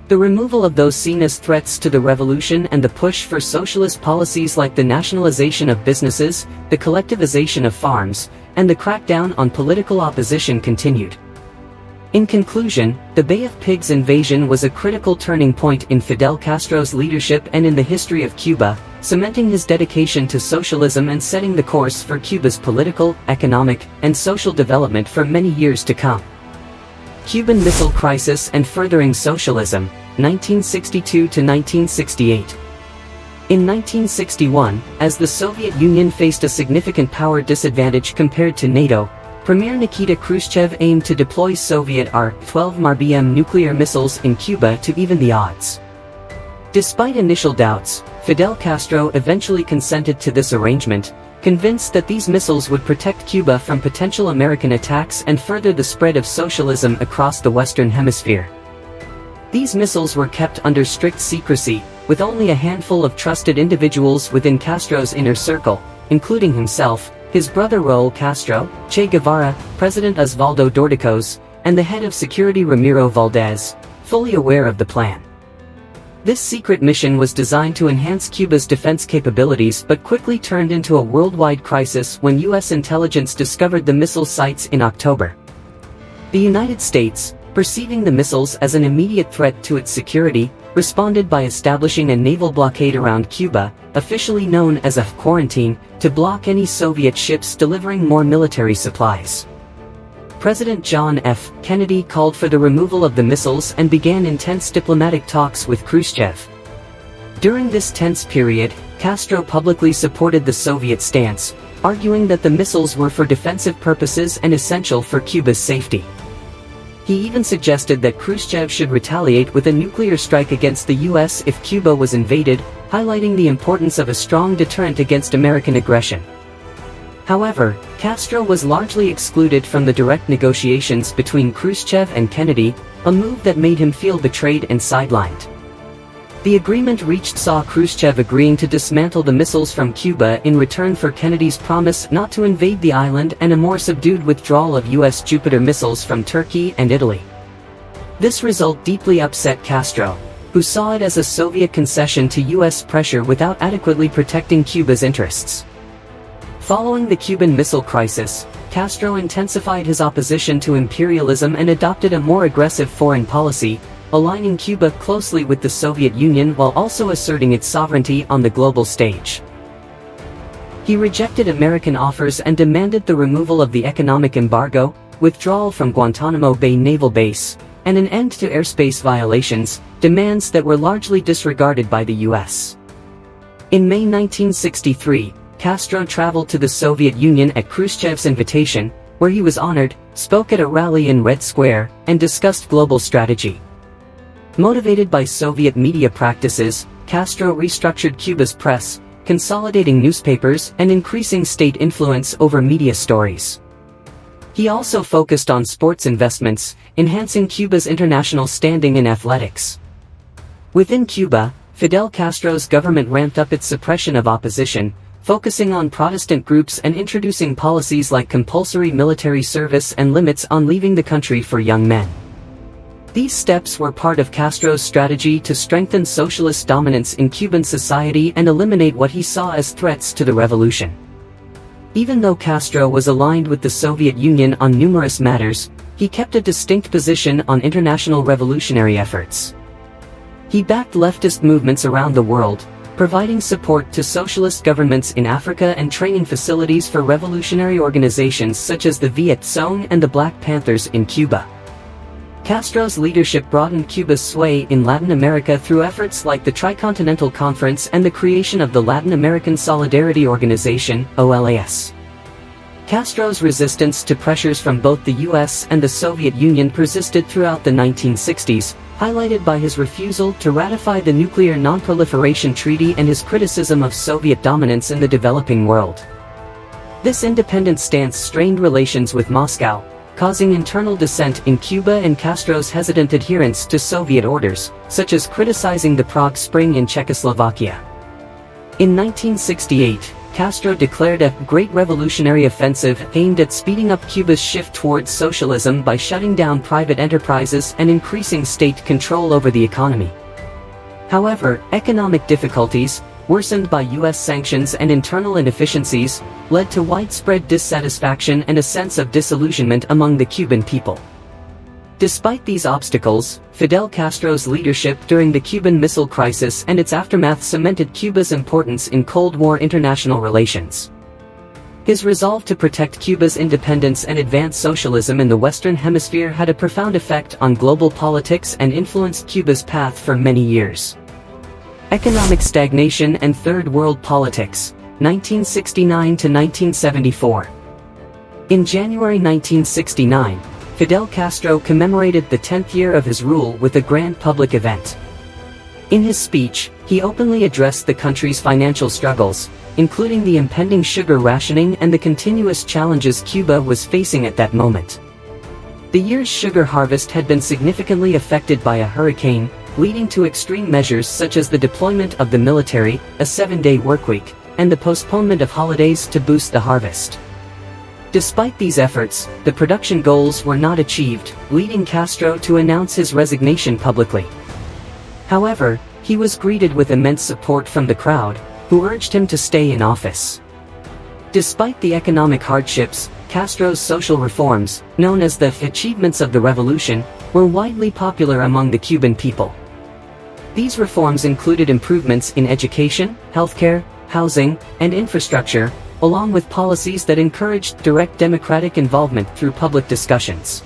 The removal of those seen as threats to the revolution and the push for socialist policies like the nationalization of businesses, the collectivization of farms, and the crackdown on political opposition continued. In conclusion, the Bay of Pigs invasion was a critical turning point in Fidel Castro's leadership and in the history of Cuba, cementing his dedication to socialism and setting the course for Cuba's political, economic, and social development for many years to come. Cuban Missile Crisis and Furthering Socialism, 1962 to 1968. In 1961, as the Soviet Union faced a significant power disadvantage compared to NATO, Premier Nikita Khrushchev aimed to deploy Soviet R-12 MARBM nuclear missiles in Cuba to even the odds. Despite initial doubts, Fidel Castro eventually consented to this arrangement, convinced that these missiles would protect Cuba from potential American attacks and further the spread of socialism across the Western Hemisphere. These missiles were kept under strict secrecy, with only a handful of trusted individuals within Castro's inner circle, including himself, his brother Raúl Castro, Che Guevara, President Osvaldo Dorticos, and the head of security Ramiro Valdez, fully aware of the plan. This secret mission was designed to enhance Cuba's defense capabilities but quickly turned into a worldwide crisis when U.S. intelligence discovered the missile sites in October. The United States, perceiving the missiles as an immediate threat to its security, responded by establishing a naval blockade around Cuba, officially known as a quarantine, to block any Soviet ships delivering more military supplies. President John F. Kennedy called for the removal of the missiles and began intense diplomatic talks with Khrushchev. During this tense period, Castro publicly supported the Soviet stance, arguing that the missiles were for defensive purposes and essential for Cuba's safety. He even suggested that Khrushchev should retaliate with a nuclear strike against the U.S. if Cuba was invaded, highlighting the importance of a strong deterrent against American aggression. However, Castro was largely excluded from the direct negotiations between Khrushchev and Kennedy, a move that made him feel betrayed and sidelined. The agreement reached saw Khrushchev agreeing to dismantle the missiles from Cuba in return for Kennedy's promise not to invade the island and a more subdued withdrawal of U.S. Jupiter missiles from Turkey and Italy. This result deeply upset Castro, who saw it as a Soviet concession to U.S. pressure without adequately protecting Cuba's interests. Following the Cuban Missile Crisis, Castro intensified his opposition to imperialism and adopted a more aggressive foreign policy, aligning Cuba closely with the Soviet Union while also asserting its sovereignty on the global stage. He rejected American offers and demanded the removal of the economic embargo, withdrawal from Guantanamo Bay Naval Base, and an end to airspace violations, demands that were largely disregarded by the U.S. In May 1963, Castro traveled to the Soviet Union at Khrushchev's invitation, where he was honored, spoke at a rally in Red Square, and discussed global strategy. Motivated by Soviet media practices, Castro restructured Cuba's press, consolidating newspapers and increasing state influence over media stories. He also focused on sports investments, enhancing Cuba's international standing in athletics. Within Cuba, Fidel Castro's government ramped up its suppression of opposition, focusing on Protestant groups and introducing policies like compulsory military service and limits on leaving the country for young men. These steps were part of Castro's strategy to strengthen socialist dominance in Cuban society and eliminate what he saw as threats to the revolution. Even though Castro was aligned with the Soviet Union on numerous matters, he kept a distinct position on international revolutionary efforts. He backed leftist movements around the world, providing support to socialist governments in Africa and training facilities for revolutionary organizations such as the Viet Cong and the Black Panthers in Cuba. Castro's leadership broadened Cuba's sway in Latin America through efforts like the Tricontinental Conference and the creation of the Latin American Solidarity Organization, OLAS. Castro's resistance to pressures from both the US and the Soviet Union persisted throughout the 1960s, highlighted by his refusal to ratify the Nuclear Non-Proliferation Treaty and his criticism of Soviet dominance in the developing world. This independent stance strained relations with Moscow, causing internal dissent in Cuba and Castro's hesitant adherence to Soviet orders, such as criticizing the Prague Spring in Czechoslovakia. In 1968, Castro declared a Great Revolutionary Offensive aimed at speeding up Cuba's shift towards socialism by shutting down private enterprises and increasing state control over the economy. However, economic difficulties, worsened by U.S. sanctions and internal inefficiencies, led to widespread dissatisfaction and a sense of disillusionment among the Cuban people. Despite these obstacles, Fidel Castro's leadership during the Cuban Missile Crisis and its aftermath cemented Cuba's importance in Cold War international relations. His resolve to protect Cuba's independence and advance socialism in the Western Hemisphere had a profound effect on global politics and influenced Cuba's path for many years. Economic stagnation and Third World politics, 1969 to 1974. In January 1969, Fidel Castro commemorated the 10th year of his rule with a grand public event. In his speech, he openly addressed the country's financial struggles, including the impending sugar rationing and the continuous challenges Cuba was facing at that moment. The year's sugar harvest had been significantly affected by a hurricane, leading to extreme measures such as the deployment of the military, a 7-day workweek, and the postponement of holidays to boost the harvest. Despite these efforts, the production goals were not achieved, leading Castro to announce his resignation publicly. However, he was greeted with immense support from the crowd, who urged him to stay in office. Despite the economic hardships, Castro's social reforms, known as the achievements of the revolution, were widely popular among the Cuban people. These reforms included improvements in education, healthcare, housing, and infrastructure, along with policies that encouraged direct democratic involvement through public discussions.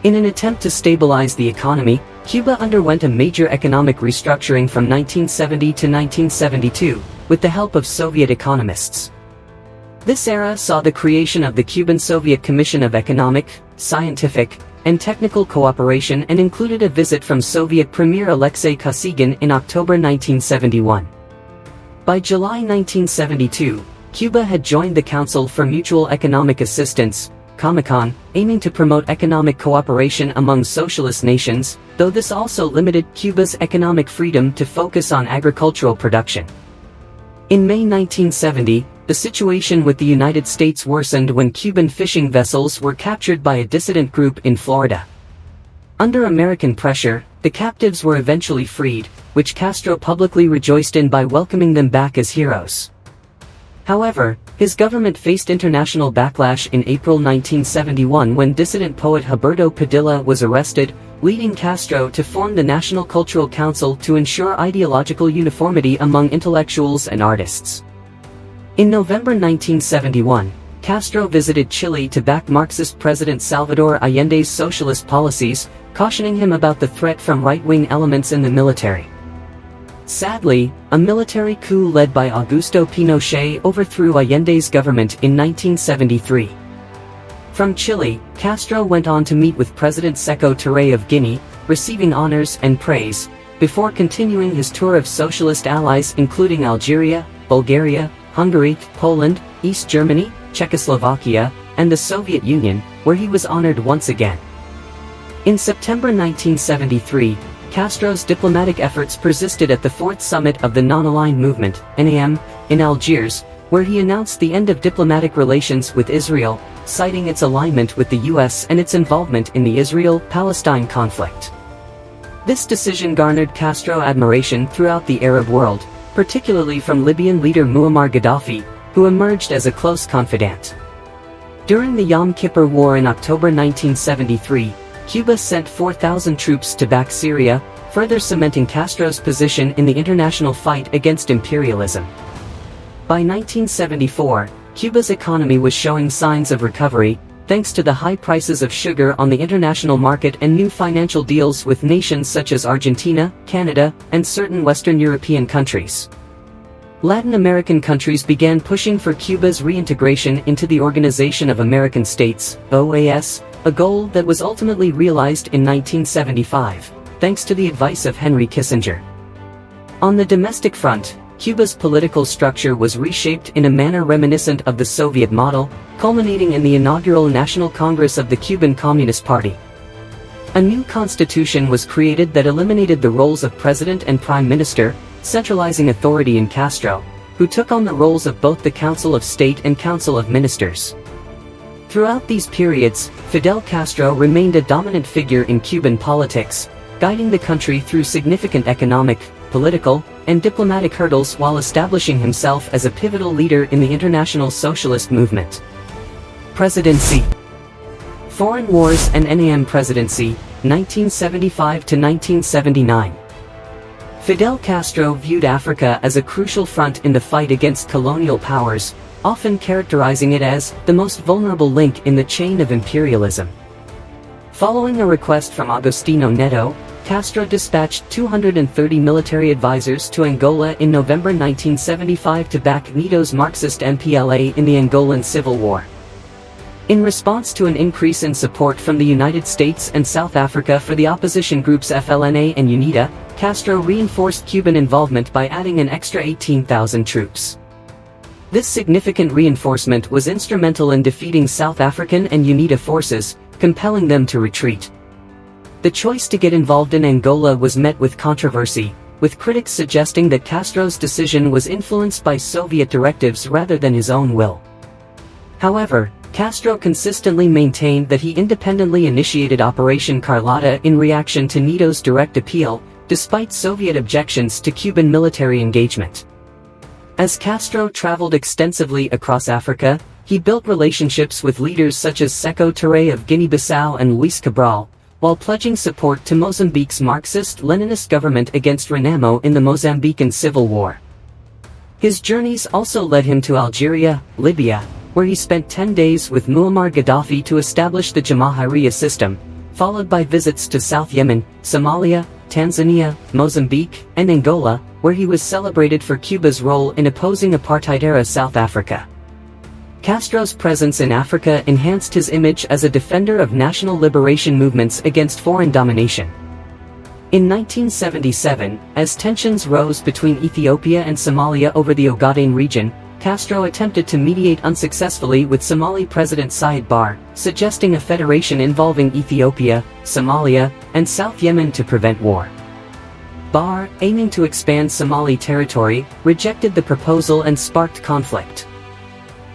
In an attempt to stabilize the economy, Cuba underwent a major economic restructuring from 1970 to 1972, with the help of Soviet economists. This era saw the creation of the Cuban-Soviet Commission of Economic, Scientific, and Technical Cooperation and included a visit from Soviet Premier Alexei Kosygin in October 1971. By July 1972, Cuba had joined the Council for Mutual Economic Assistance, Comecon, aiming to promote economic cooperation among socialist nations, though this also limited Cuba's economic freedom to focus on agricultural production. In May 1970, the situation with the United States worsened when Cuban fishing vessels were captured by a dissident group in Florida. Under American pressure, the captives were eventually freed, which Castro publicly rejoiced in by welcoming them back as heroes. However, his government faced international backlash in April 1971 when dissident poet Huberto Padilla was arrested, leading Castro to form the National Cultural Council to ensure ideological uniformity among intellectuals and artists. In November 1971, Castro visited Chile to back Marxist President Salvador Allende's socialist policies, cautioning him about the threat from right-wing elements in the military. Sadly, a military coup led by Augusto Pinochet overthrew Allende's government in 1973. From Chile, Castro went on to meet with President Sékou Touré of Guinea, receiving honors and praise, before continuing his tour of socialist allies including Algeria, Bulgaria, Hungary, Poland, East Germany, Czechoslovakia, and the Soviet Union, where he was honored once again. In September 1973, Castro's diplomatic efforts persisted at the Fourth Summit of the Non-Aligned Movement, NAM, in Algiers, where he announced the end of diplomatic relations with Israel, citing its alignment with the US and its involvement in the Israel-Palestine conflict. This decision garnered Castro admiration throughout the Arab world, particularly from Libyan leader Muammar Gaddafi, who emerged as a close confidant. During the Yom Kippur War in October 1973, Cuba sent 4,000 troops to back Syria, further cementing Castro's position in the international fight against imperialism. By 1974, Cuba's economy was showing signs of recovery, thanks to the high prices of sugar on the international market and new financial deals with nations such as Argentina, Canada, and certain Western European countries. Latin American countries began pushing for Cuba's reintegration into the Organization of American States, OAS, a goal that was ultimately realized in 1975, thanks to the advice of Henry Kissinger. On the domestic front, Cuba's political structure was reshaped in a manner reminiscent of the Soviet model, culminating in the inaugural National Congress of the Cuban Communist Party. A new constitution was created that eliminated the roles of president and prime minister, centralizing authority in Castro, who took on the roles of both the Council of State and Council of Ministers. Throughout these periods, Fidel Castro remained a dominant figure in Cuban politics, guiding the country through significant economic, political, and diplomatic hurdles while establishing himself as a pivotal leader in the international socialist movement. Presidency. Foreign Wars and NAM Presidency, 1975 to 1979. Fidel Castro viewed Africa as a crucial front in the fight against colonial powers, often characterizing it as the most vulnerable link in the chain of imperialism. Following a request from Agostinho Neto, Castro dispatched 230 military advisors to Angola in November 1975 to back Nito's Marxist MPLA in the Angolan Civil War. In response to an increase in support from the United States and South Africa for the opposition groups FLNA and UNITA, Castro reinforced Cuban involvement by adding an extra 18,000 troops. This significant reinforcement was instrumental in defeating South African and UNITA forces, compelling them to retreat. The choice to get involved in Angola was met with controversy, with critics suggesting that Castro's decision was influenced by Soviet directives rather than his own will. However, Castro consistently maintained that he independently initiated Operation Carlotta in reaction to Nito's direct appeal, despite Soviet objections to Cuban military engagement. As Castro traveled extensively across Africa, he built relationships with leaders such as Sékou Touré of Guinea-Bissau and Luis Cabral, while pledging support to Mozambique's Marxist-Leninist government against Renamo in the Mozambican Civil War. His journeys also led him to Algeria, Libya, where he spent 10 days with Muammar Gaddafi to establish the Jamahiriya system, followed by visits to South Yemen, Somalia, Tanzania, Mozambique, and Angola, where he was celebrated for Cuba's role in opposing apartheid-era South Africa. Castro's presence in Africa enhanced his image as a defender of national liberation movements against foreign domination. In 1977, as tensions rose between Ethiopia and Somalia over the Ogaden region, Castro attempted to mediate unsuccessfully with Somali President Siad Barre, suggesting a federation involving Ethiopia, Somalia, and South Yemen to prevent war. Barre, aiming to expand Somali territory, rejected the proposal and sparked conflict.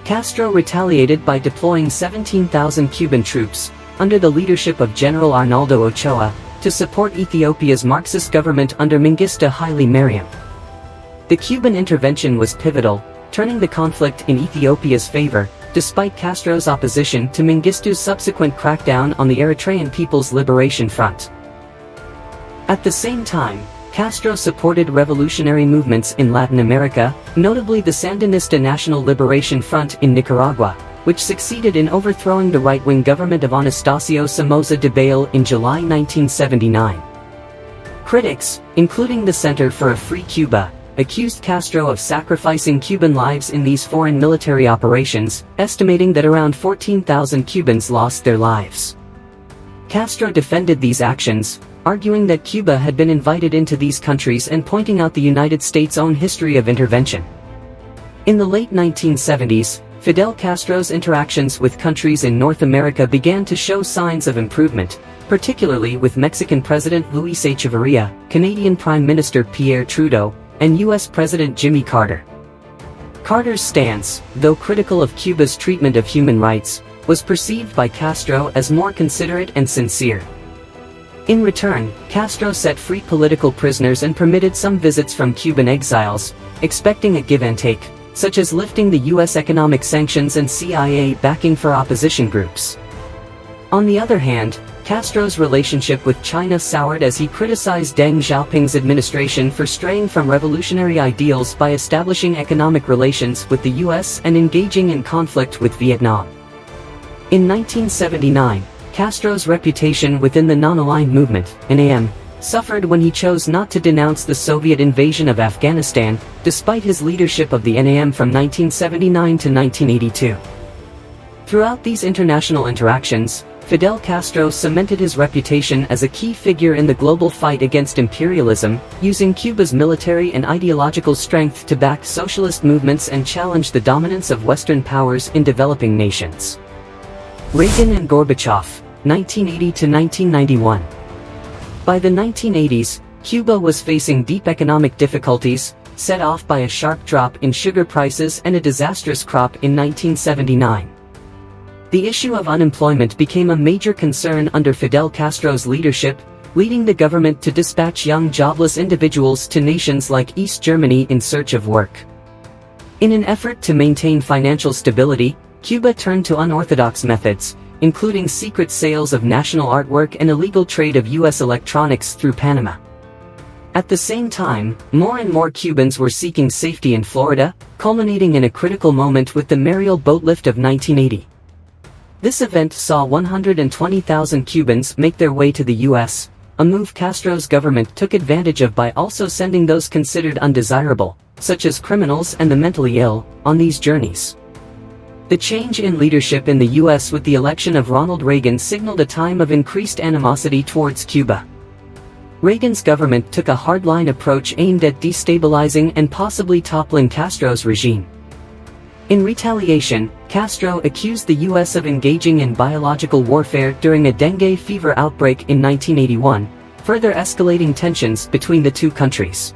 Castro retaliated by deploying 17,000 Cuban troops, under the leadership of General Arnaldo Ochoa, to support Ethiopia's Marxist government under Mengistu Haile Mariam. The Cuban intervention was pivotal, turning the conflict in Ethiopia's favor, despite Castro's opposition to Mengistu's subsequent crackdown on the Eritrean People's Liberation Front. At the same time, Castro supported revolutionary movements in Latin America, notably the Sandinista National Liberation Front in Nicaragua, which succeeded in overthrowing the right-wing government of Anastasio Somoza Debayle in July 1979. Critics, including the Center for a Free Cuba, accused Castro of sacrificing Cuban lives in these foreign military operations, estimating that around 14,000 Cubans lost their lives. Castro defended these actions, arguing that Cuba had been invited into these countries and pointing out the United States' own history of intervention. In the late 1970s, Fidel Castro's interactions with countries in North America began to show signs of improvement, particularly with Mexican President Luis Echeverría, Canadian Prime Minister Pierre Trudeau, and U.S. President Jimmy Carter. Carter's stance, though critical of Cuba's treatment of human rights, was perceived by Castro as more considerate and sincere. In return, Castro set free political prisoners and permitted some visits from Cuban exiles, expecting a give and take, such as lifting the U.S. economic sanctions and CIA backing for opposition groups. On the other hand, Castro's relationship with China soured as he criticized Deng Xiaoping's administration for straying from revolutionary ideals by establishing economic relations with the U.S. and engaging in conflict with Vietnam. In 1979, Castro's reputation within the Non-Aligned Movement, NAM, suffered when he chose not to denounce the Soviet invasion of Afghanistan, despite his leadership of the NAM from 1979 to 1982. Throughout these international interactions, Fidel Castro cemented his reputation as a key figure in the global fight against imperialism, using Cuba's military and ideological strength to back socialist movements and challenge the dominance of Western powers in developing nations. Reagan and Gorbachev, 1980 to 1991. By the 1980s, Cuba was facing deep economic difficulties, set off by a sharp drop in sugar prices and a disastrous crop in 1979. The issue of unemployment became a major concern under Fidel Castro's leadership, leading the government to dispatch young jobless individuals to nations like East Germany in search of work. In an effort to maintain financial stability, Cuba turned to unorthodox methods, including secret sales of national artwork and illegal trade of U.S. electronics through Panama. At the same time, more and more Cubans were seeking safety in Florida, culminating in a critical moment with the Mariel boat lift of 1980. This event saw 120,000 Cubans make their way to the U.S., a move Castro's government took advantage of by also sending those considered undesirable, such as criminals and the mentally ill, on these journeys. The change in leadership in the U.S. with the election of Ronald Reagan signaled a time of increased animosity towards Cuba. Reagan's government took a hardline approach aimed at destabilizing and possibly toppling Castro's regime. In retaliation, Castro accused the U.S. of engaging in biological warfare during a dengue fever outbreak in 1981, further escalating tensions between the two countries.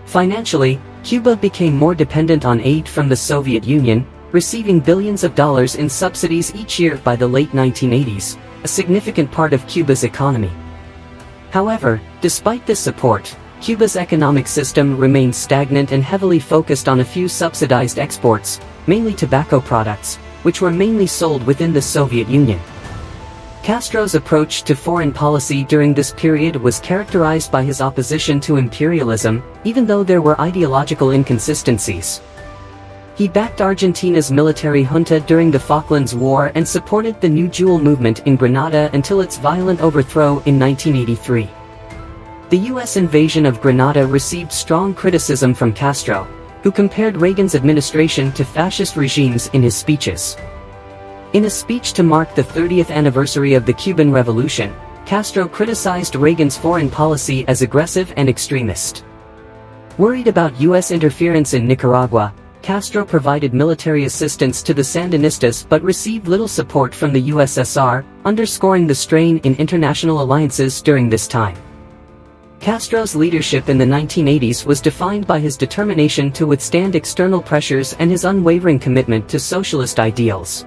Financially, Cuba became more dependent on aid from the Soviet Union, receiving billions of dollars in subsidies each year by the late 1980s, a significant part of Cuba's economy. However, despite this support, Cuba's economic system remained stagnant and heavily focused on a few subsidized exports, mainly tobacco products, which were mainly sold within the Soviet Union. Castro's approach to foreign policy during this period was characterized by his opposition to imperialism, even though there were ideological inconsistencies. He backed Argentina's military junta during the Falklands War and supported the New Jewel movement in Grenada until its violent overthrow in 1983. The U.S. invasion of Grenada received strong criticism from Castro, who compared Reagan's administration to fascist regimes in his speeches. In a speech to mark the 30th anniversary of the Cuban Revolution, Castro criticized Reagan's foreign policy as aggressive and extremist. Worried about U.S. interference in Nicaragua, Castro provided military assistance to the Sandinistas but received little support from the USSR, underscoring the strain in international alliances during this time. Castro's leadership in the 1980s was defined by his determination to withstand external pressures and his unwavering commitment to socialist ideals.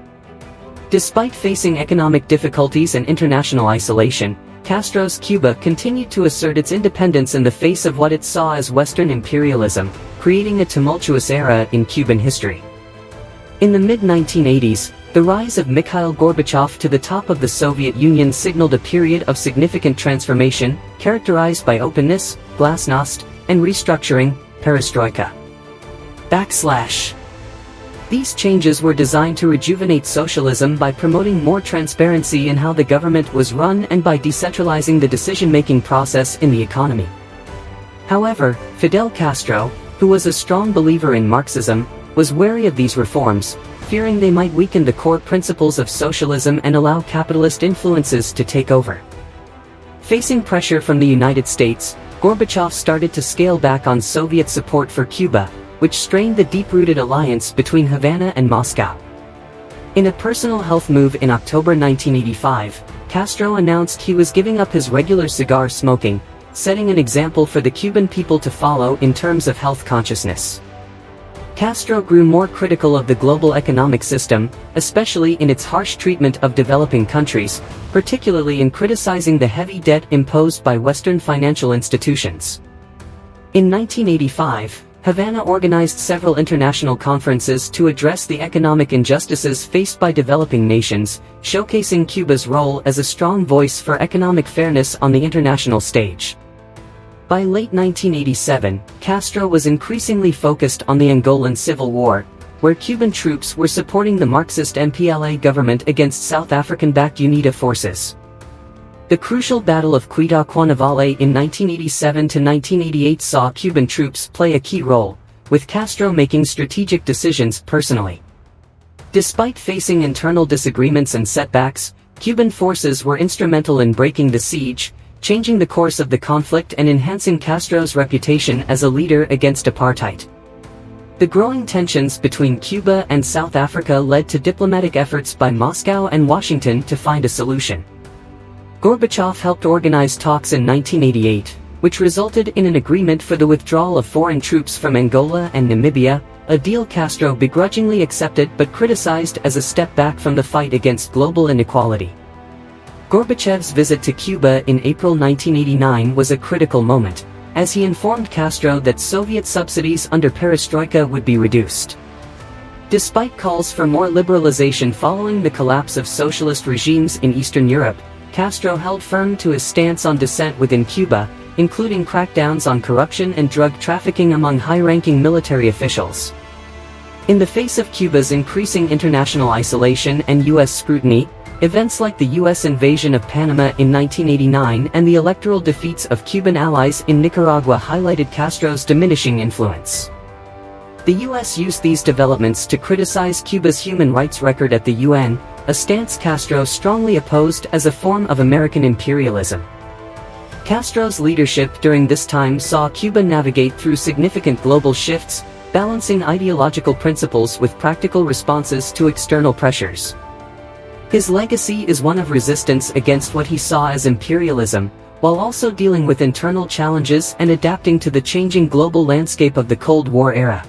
Despite facing economic difficulties and international isolation, Castro's Cuba continued to assert its independence in the face of what it saw as Western imperialism, creating a tumultuous era in Cuban history. In the mid-1980s, the rise of Mikhail Gorbachev to the top of the Soviet Union signaled a period of significant transformation, characterized by openness, glasnost, and restructuring, perestroika. These changes were designed to rejuvenate socialism by promoting more transparency in how the government was run and by decentralizing the decision-making process in the economy. However, Fidel Castro, who was a strong believer in Marxism, was wary of these reforms, fearing they might weaken the core principles of socialism and allow capitalist influences to take over. Facing pressure from the United States, Gorbachev started to scale back on Soviet support for Cuba, which strained the deep-rooted alliance between Havana and Moscow. In a personal health move in October 1985, Castro announced he was giving up his regular cigar smoking, setting an example for the Cuban people to follow in terms of health consciousness. Castro grew more critical of the global economic system, especially in its harsh treatment of developing countries, particularly in criticizing the heavy debt imposed by Western financial institutions. In 1985, Havana organized several international conferences to address the economic injustices faced by developing nations, showcasing Cuba's role as a strong voice for economic fairness on the international stage. By late 1987, Castro was increasingly focused on the Angolan Civil War, where Cuban troops were supporting the Marxist MPLA government against South African-backed UNITA forces. The crucial Battle of Cuidaquanavale in 1987–1988 saw Cuban troops play a key role, with Castro making strategic decisions personally. Despite facing internal disagreements and setbacks, Cuban forces were instrumental in breaking the siege, changing the course of the conflict and enhancing Castro's reputation as a leader against apartheid. The growing tensions between Cuba and South Africa led to diplomatic efforts by Moscow and Washington to find a solution. Gorbachev helped organize talks in 1988, which resulted in an agreement for the withdrawal of foreign troops from Angola and Namibia, a deal Castro begrudgingly accepted but criticized as a step back from the fight against global inequality. Gorbachev's visit to Cuba in April 1989 was a critical moment, as he informed Castro that Soviet subsidies under perestroika would be reduced. Despite calls for more liberalization following the collapse of socialist regimes in Eastern Europe, Castro held firm to his stance on dissent within Cuba, including crackdowns on corruption and drug trafficking among high-ranking military officials. In the face of Cuba's increasing international isolation and U.S. scrutiny, Events like the U.S. invasion of Panama in 1989 and the electoral defeats of Cuban allies in Nicaragua highlighted Castro's diminishing influence. The U.S. used these developments to criticize Cuba's human rights record at the UN, a stance Castro strongly opposed as a form of American imperialism. Castro's leadership during this time saw Cuba navigate through significant global shifts, balancing ideological principles with practical responses to external pressures. His legacy is one of resistance against what he saw as imperialism, while also dealing with internal challenges and adapting to the changing global landscape of the Cold War era.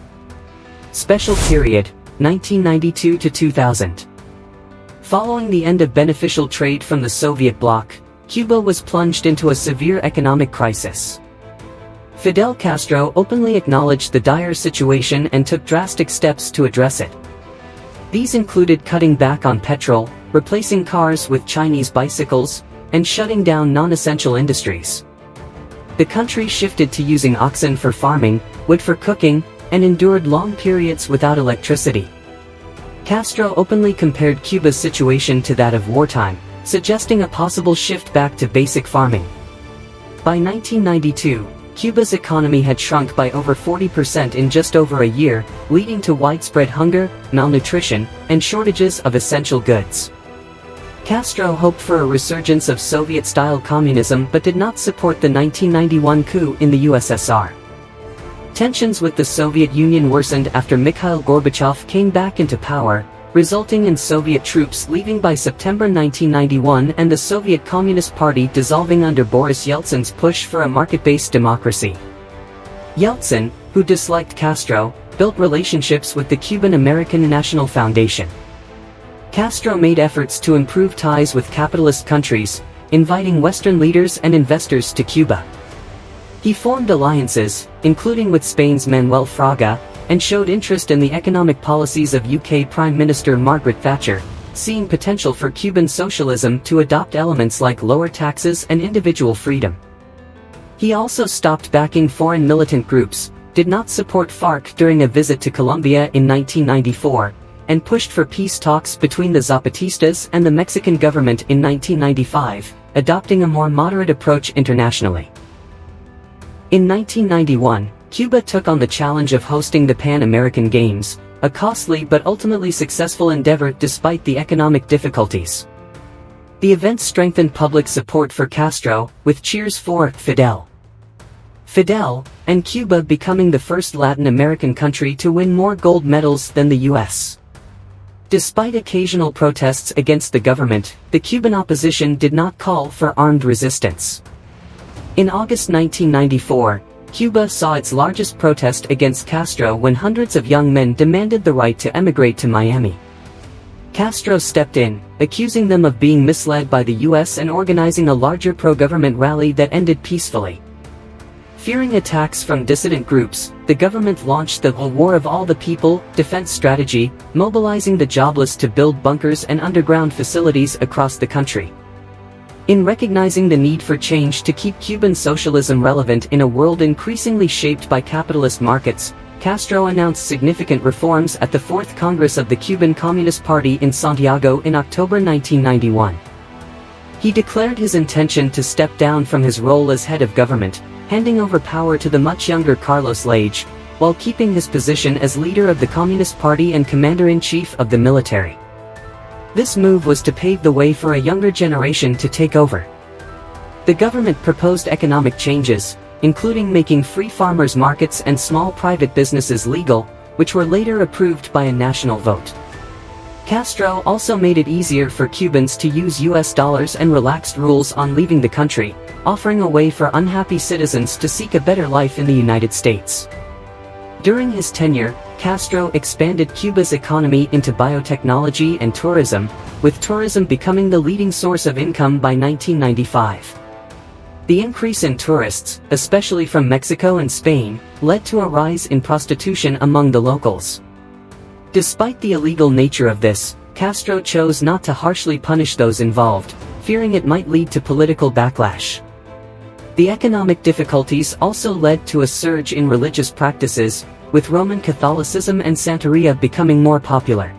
Special period, 1992 to 2000. Following the end of beneficial trade from the Soviet bloc, Cuba was plunged into a severe economic crisis. Fidel Castro openly acknowledged the dire situation and took drastic steps to address it. These included cutting back on petrol, replacing cars with Chinese bicycles, and shutting down non-essential industries. The country shifted to using oxen for farming, wood for cooking, and endured long periods without electricity. Castro openly compared Cuba's situation to that of wartime, suggesting a possible shift back to basic farming. By 1992, Cuba's economy had shrunk by over 40% in just over a year, leading to widespread hunger, malnutrition, and shortages of essential goods. Castro hoped for a resurgence of Soviet-style communism but did not support the 1991 coup in the USSR. Tensions with the Soviet Union worsened after Mikhail Gorbachev came back into power, resulting in Soviet troops leaving by September 1991 and the Soviet Communist Party dissolving under Boris Yeltsin's push for a market-based democracy. Yeltsin, who disliked Castro, built relationships with the Cuban American National Foundation. Castro made efforts to improve ties with capitalist countries, inviting Western leaders and investors to Cuba. He formed alliances, including with Spain's Manuel Fraga, and showed interest in the economic policies of UK Prime Minister Margaret Thatcher, seeing potential for Cuban socialism to adopt elements like lower taxes and individual freedom. He also stopped backing foreign militant groups, did not support FARC during a visit to Colombia in 1994, and pushed for peace talks between the Zapatistas and the Mexican government in 1995, adopting a more moderate approach internationally. In 1991, Cuba took on the challenge of hosting the Pan American Games, a costly but ultimately successful endeavor despite the economic difficulties. The event strengthened public support for Castro, with cheers for Fidel. Fidel, and Cuba becoming the first Latin American country to win more gold medals than the U.S. Despite occasional protests against the government, the Cuban opposition did not call for armed resistance. In August 1994, Cuba saw its largest protest against Castro when hundreds of young men demanded the right to emigrate to Miami. Castro stepped in, accusing them of being misled by the U.S. and organizing a larger pro-government rally that ended peacefully. Fearing attacks from dissident groups, the government launched the War of All the People defense strategy, mobilizing the jobless to build bunkers and underground facilities across the country. In recognizing the need for change to keep Cuban socialism relevant in a world increasingly shaped by capitalist markets, Castro announced significant reforms at the Fourth Congress of the Cuban Communist Party in Santiago in October 1991. He declared his intention to step down from his role as head of government, handing over power to the much younger Carlos Lage, while keeping his position as leader of the Communist Party and commander-in-chief of the military. This move was to pave the way for a younger generation to take over. The government proposed economic changes, including making free farmers' markets and small private businesses legal, which were later approved by a national vote. Castro also made it easier for Cubans to use US dollars and relaxed rules on leaving the country, offering a way for unhappy citizens to seek a better life in the United States. During his tenure, Castro expanded Cuba's economy into biotechnology and tourism, with tourism becoming the leading source of income by 1995. The increase in tourists, especially from Mexico and Spain, led to a rise in prostitution among the locals. Despite the illegal nature of this, Castro chose not to harshly punish those involved, fearing it might lead to political backlash. The economic difficulties also led to a surge in religious practices, with Roman Catholicism and Santeria becoming more popular.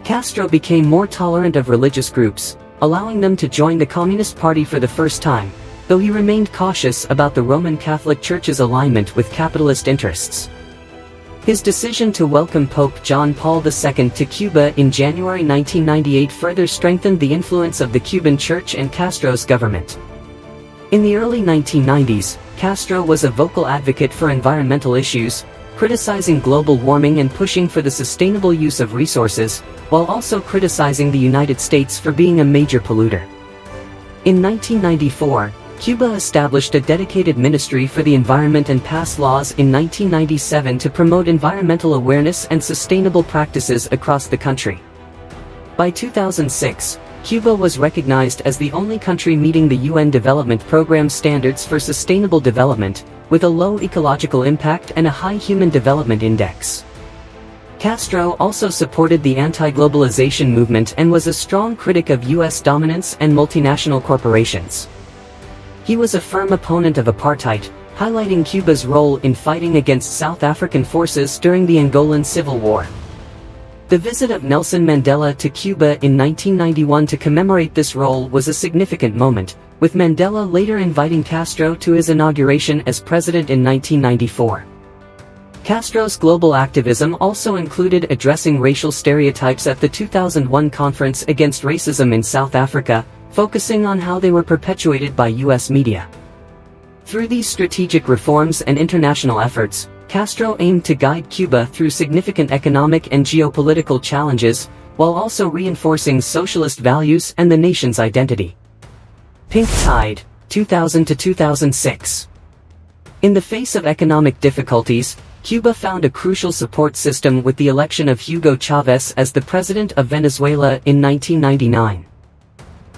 Castro became more tolerant of religious groups, allowing them to join the Communist Party for the first time, though he remained cautious about the Roman Catholic Church's alignment with capitalist interests. His decision to welcome Pope John Paul II to Cuba in January 1998 further strengthened the influence of the Cuban Church and Castro's government. In the early 1990s, Castro was a vocal advocate for environmental issues, criticizing global warming and pushing for the sustainable use of resources, while also criticizing the United States for being a major polluter. In 1994, Cuba established a dedicated ministry for the environment and passed laws in 1997 to promote environmental awareness and sustainable practices across the country. By 2006, Cuba was recognized as the only country meeting the UN Development Program standards for sustainable development, with a low ecological impact and a high Human Development Index. Castro also supported the anti-globalization movement and was a strong critic of US dominance and multinational corporations. He was a firm opponent of apartheid, highlighting Cuba's role in fighting against South African forces during the Angolan Civil War. The visit of Nelson Mandela to Cuba in 1991 to commemorate this role was a significant moment, with Mandela later inviting Castro to his inauguration as president in 1994. Castro's global activism also included addressing racial stereotypes at the 2001 Conference Against Racism in South Africa, focusing on how they were perpetuated by US media. Through these strategic reforms and international efforts, Castro aimed to guide Cuba through significant economic and geopolitical challenges, while also reinforcing socialist values and the nation's identity. Pink Tide, 2000 to 2006. In the face of economic difficulties, Cuba found a crucial support system with the election of Hugo Chavez as the president of Venezuela in 1999.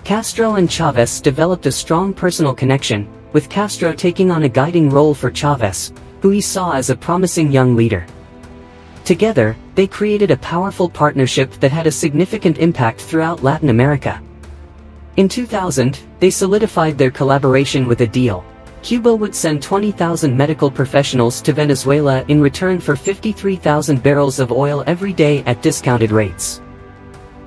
Castro and Chavez developed a strong personal connection, with Castro taking on a guiding role for Chavez, who he saw as a promising young leader. Together, they created a powerful partnership that had a significant impact throughout Latin America. In 2000, they solidified their collaboration with a deal. Cuba would send 20,000 medical professionals to Venezuela in return for 53,000 barrels of oil every day at discounted rates.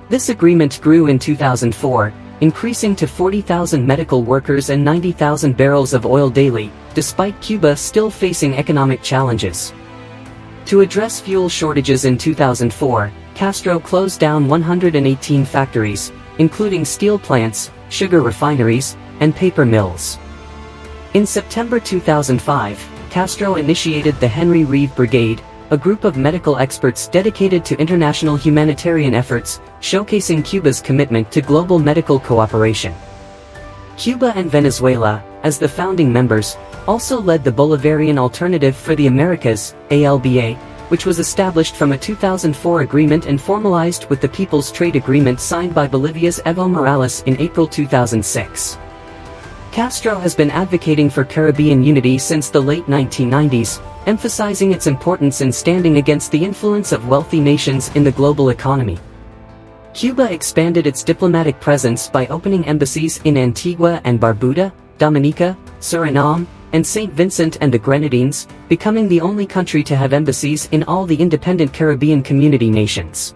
This agreement grew in 2004, increasing to 40,000 medical workers and 90,000 barrels of oil daily, despite Cuba still facing economic challenges. To address fuel shortages in 2004, Castro closed down 118 factories, including steel plants, sugar refineries, and paper mills. In September 2005, Castro initiated the Henry Reeve Brigade, a group of medical experts dedicated to international humanitarian efforts, showcasing Cuba's commitment to global medical cooperation. Cuba and Venezuela, as the founding members, also led the Bolivarian Alternative for the Americas, ALBA, which was established from a 2004 agreement and formalized with the People's Trade Agreement signed by Bolivia's Evo Morales in April 2006. Castro has been advocating for Caribbean unity since the late 1990s, emphasizing its importance in standing against the influence of wealthy nations in the global economy. Cuba expanded its diplomatic presence by opening embassies in Antigua and Barbuda, Dominica, Suriname, and St. Vincent and the Grenadines, becoming the only country to have embassies in all the independent Caribbean community nations.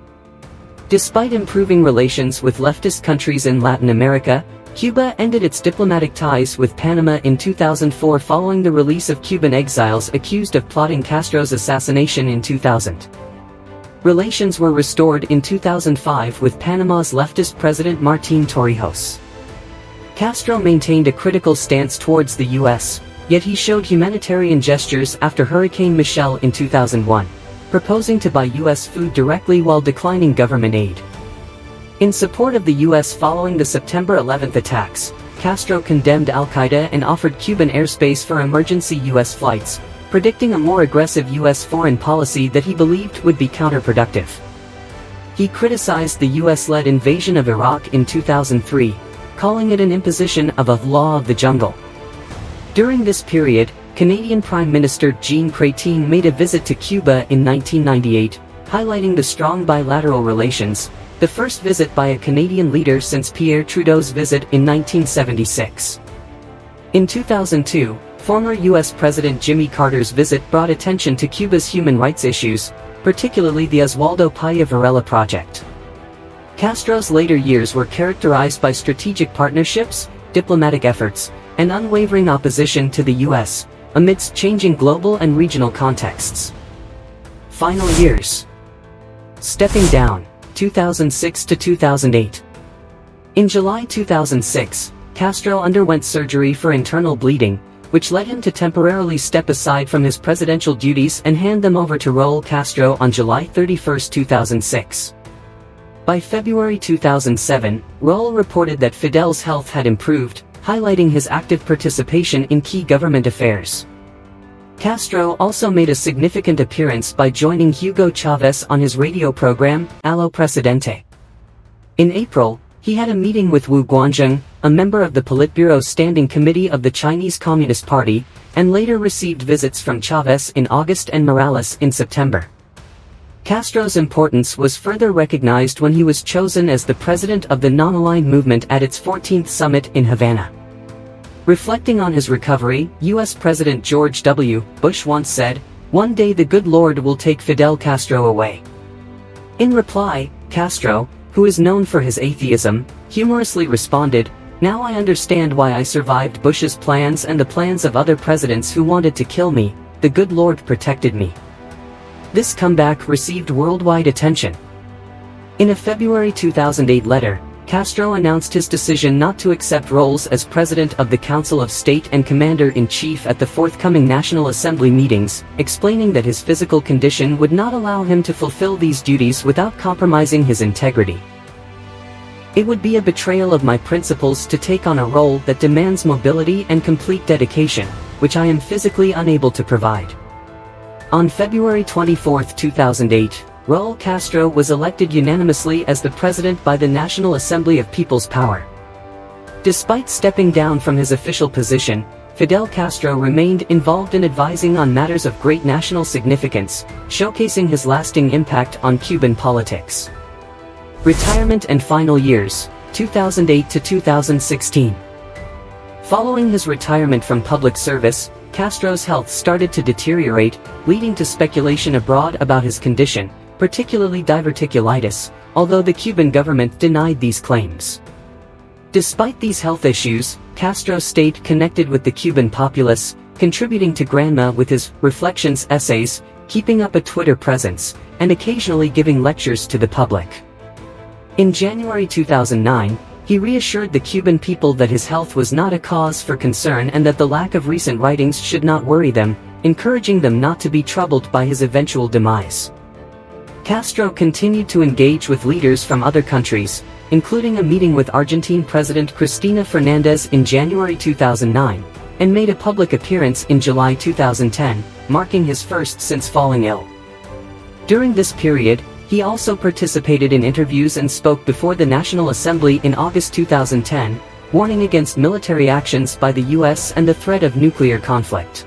Despite improving relations with leftist countries in Latin America, Cuba ended its diplomatic ties with Panama in 2004 following the release of Cuban exiles accused of plotting Castro's assassination in 2000. Relations were restored in 2005 with Panama's leftist president Martín Torrijos. Castro maintained a critical stance towards the US, yet he showed humanitarian gestures after Hurricane Michelle in 2001, proposing to buy US food directly while declining government aid. In support of the US following the September 11 attacks, Castro condemned al-Qaeda and offered Cuban airspace for emergency US flights, predicting a more aggressive US foreign policy that he believed would be counterproductive. He criticized the US-led invasion of Iraq in 2003, calling it an imposition of a law of the jungle. During this period, Canadian Prime Minister Jean Chrétien made a visit to Cuba in 1998, highlighting the strong bilateral relations, the first visit by a Canadian leader since Pierre Trudeau's visit in 1976. In 2002, former U.S. President Jimmy Carter's visit brought attention to Cuba's human rights issues, particularly the Oswaldo Paya Varela project. Castro's later years were characterized by strategic partnerships, diplomatic efforts, and unwavering opposition to the U.S., amidst changing global and regional contexts. Final years. Stepping down, 2006 to 2008. In July 2006, Castro underwent surgery for internal bleeding, which led him to temporarily step aside from his presidential duties and hand them over to Raúl Castro on July 31, 2006. By February 2007, Raúl reported that Fidel's health had improved, highlighting his active participation in key government affairs. Castro also made a significant appearance by joining Hugo Chavez on his radio program, Allo Presidente. In April, he had a meeting with Wu Guanzhong, a member of the Politburo Standing Committee of the Chinese Communist Party, and later received visits from Chavez in August and Morales in September. Castro's importance was further recognized when he was chosen as the president of the Non-Aligned Movement at its 14th summit in Havana. Reflecting on his recovery, U.S. President George W. Bush once said, "One day the good Lord will take Fidel Castro away." In reply, Castro, who is known for his atheism, humorously responded, "Now I understand why I survived Bush's plans and the plans of other presidents who wanted to kill me. The good Lord protected me." This comeback received worldwide attention. In a February 2008 letter, Castro announced his decision not to accept roles as President of the Council of State and Commander-in-Chief at the forthcoming National Assembly meetings, explaining that his physical condition would not allow him to fulfill these duties without compromising his integrity. "It would be a betrayal of my principles to take on a role that demands mobility and complete dedication, which I am physically unable to provide." On February 24, 2008, Raúl Castro was elected unanimously as the president by the National Assembly of People's Power. Despite stepping down from his official position, Fidel Castro remained involved in advising on matters of great national significance, showcasing his lasting impact on Cuban politics. Retirement and final years, 2008 to 2016. Following his retirement from public service, Castro's health started to deteriorate, leading to speculation abroad about his condition, particularly diverticulitis, although the Cuban government denied these claims. Despite these health issues, Castro stayed connected with the Cuban populace, contributing to Granma with his Reflections essays, keeping up a Twitter presence, and occasionally giving lectures to the public. In January 2009, he reassured the Cuban people that his health was not a cause for concern and that the lack of recent writings should not worry them, encouraging them not to be troubled by his eventual demise. Castro continued to engage with leaders from other countries, including a meeting with Argentine President Cristina Fernández in January 2009, and made a public appearance in July 2010, marking his first since falling ill. During this period, he also participated in interviews and spoke before the National Assembly in August 2010, warning against military actions by the U.S. and the threat of nuclear conflict.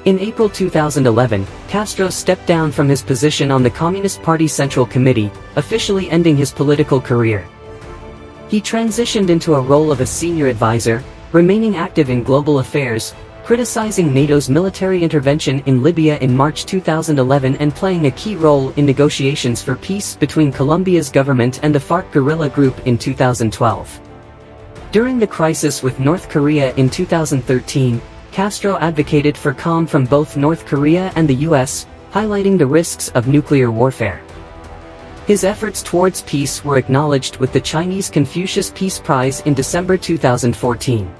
In April 2011, Castro stepped down from his position on the Communist Party Central Committee, officially ending his political career. He transitioned into a role of a senior advisor, remaining active in global affairs, criticizing NATO's military intervention in Libya in March 2011 and playing a key role in negotiations for peace between Colombia's government and the FARC guerrilla group in 2012. During the crisis with North Korea in 2013, Castro advocated for calm from both North Korea and the U.S., highlighting the risks of nuclear warfare. His efforts towards peace were acknowledged with the Chinese Confucius Peace Prize in December 2014.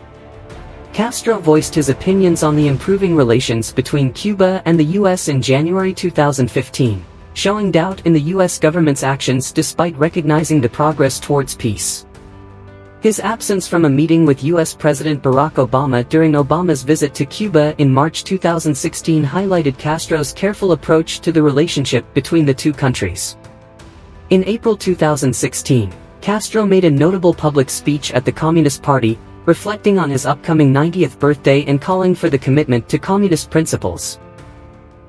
Castro voiced his opinions on the improving relations between Cuba and the U.S. in January 2015, showing doubt in the U.S. government's actions despite recognizing the progress towards peace. His absence from a meeting with U.S. President Barack Obama during Obama's visit to Cuba in March 2016 highlighted Castro's careful approach to the relationship between the two countries. In April 2016, Castro made a notable public speech at the Communist Party, reflecting on his upcoming 90th birthday and calling for the commitment to communist principles.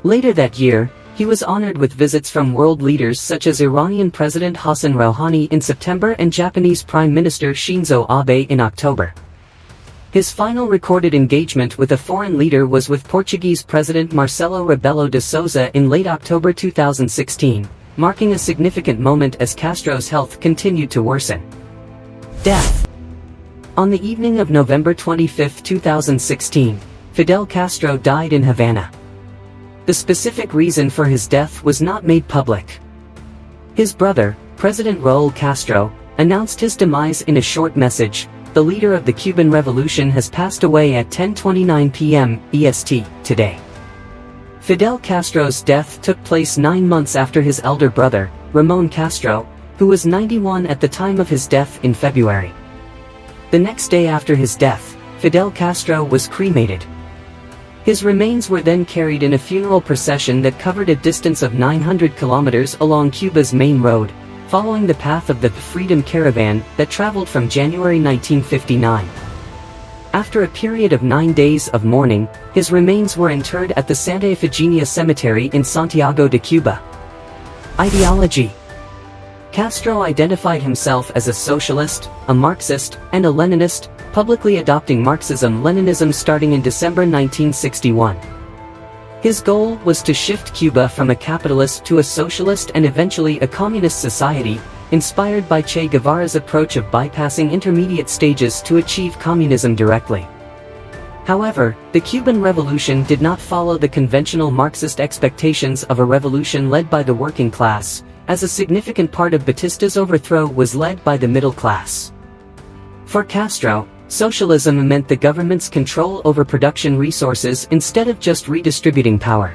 Later that year, he was honored with visits from world leaders such as Iranian President Hassan Rouhani in September and Japanese Prime Minister Shinzo Abe in October. His final recorded engagement with a foreign leader was with Portuguese President Marcelo Rebelo de Sousa in late October 2016, marking a significant moment as Castro's health continued to worsen. Death. On the evening of November 25, 2016, Fidel Castro died in Havana. The specific reason for his death was not made public. His brother, President Raúl Castro, announced his demise in a short message: "The leader of the Cuban Revolution has passed away at 10:29 p.m. EST today." Fidel Castro's death took place 9 months after his elder brother, Ramón Castro, who was 91 at the time of his death in February. The next day after his death, Fidel Castro was cremated. His remains were then carried in a funeral procession that covered a distance of 900 kilometers along Cuba's main road, following the path of the Freedom Caravan that traveled from January 1959. After a period of 9 days of mourning, his remains were interred at the Santa Ifigenia Cemetery in Santiago de Cuba. Ideology. Castro identified himself as a socialist, a Marxist, and a Leninist, publicly adopting Marxism-Leninism starting in December 1961. His goal was to shift Cuba from a capitalist to a socialist and eventually a communist society, inspired by Che Guevara's approach of bypassing intermediate stages to achieve communism directly. However, the Cuban Revolution did not follow the conventional Marxist expectations of a revolution led by the working class, as a significant part of Batista's overthrow was led by the middle class. For Castro, socialism meant the government's control over production resources instead of just redistributing power.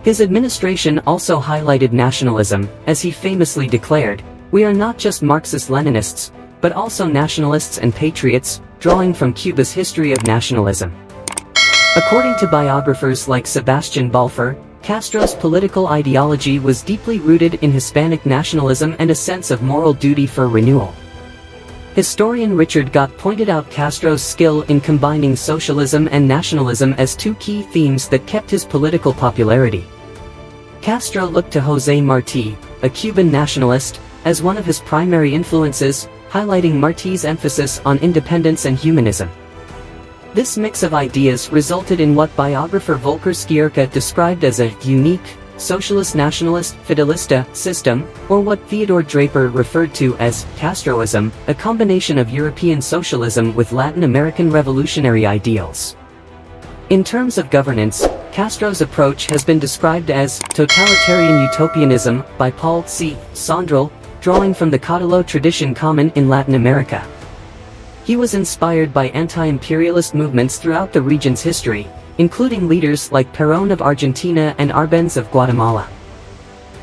His administration also highlighted nationalism, as he famously declared, "We are not just Marxist-Leninists, but also nationalists and patriots," drawing from Cuba's history of nationalism. According to biographers like Sebastian Balfour, Castro's political ideology was deeply rooted in Hispanic nationalism and a sense of moral duty for renewal. Historian Richard Gott pointed out Castro's skill in combining socialism and nationalism as two key themes that kept his political popularity. Castro looked to José Martí, a Cuban nationalist, as one of his primary influences, highlighting Martí's emphasis on independence and humanism. This mix of ideas resulted in what biographer Volker Skierka described as a unique, socialist-nationalist Fidelista system, or what Theodore Draper referred to as Castroism, a combination of European socialism with Latin American revolutionary ideals. In terms of governance, Castro's approach has been described as totalitarian utopianism by Paul C. Sondrel, drawing from the Caudillo tradition common in Latin America. He was inspired by anti-imperialist movements throughout the region's history, including leaders like Perón of Argentina and Arbenz of Guatemala.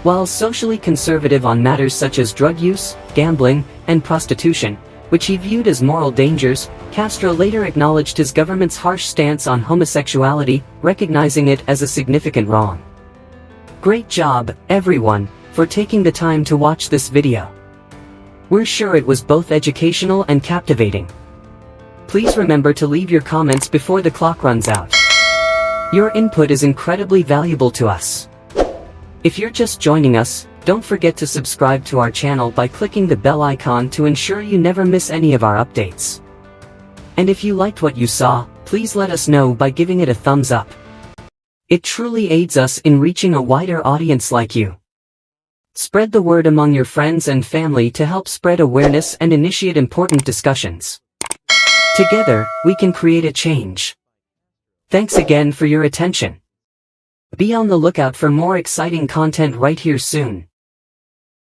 While socially conservative on matters such as drug use, gambling, and prostitution, which he viewed as moral dangers, Castro later acknowledged his government's harsh stance on homosexuality, recognizing it as a significant wrong. Great job, everyone, for taking the time to watch this video. We're sure it was both educational and captivating. Please remember to leave your comments before the clock runs out. Your input is incredibly valuable to us. If you're just joining us, don't forget to subscribe to our channel by clicking the bell icon to ensure you never miss any of our updates. And if you liked what you saw, please let us know by giving it a thumbs up. It truly aids us in reaching a wider audience like you. Spread the word among your friends and family to help spread awareness and initiate important discussions. Together, we can create a change. Thanks again for your attention. Be on the lookout for more exciting content right here soon.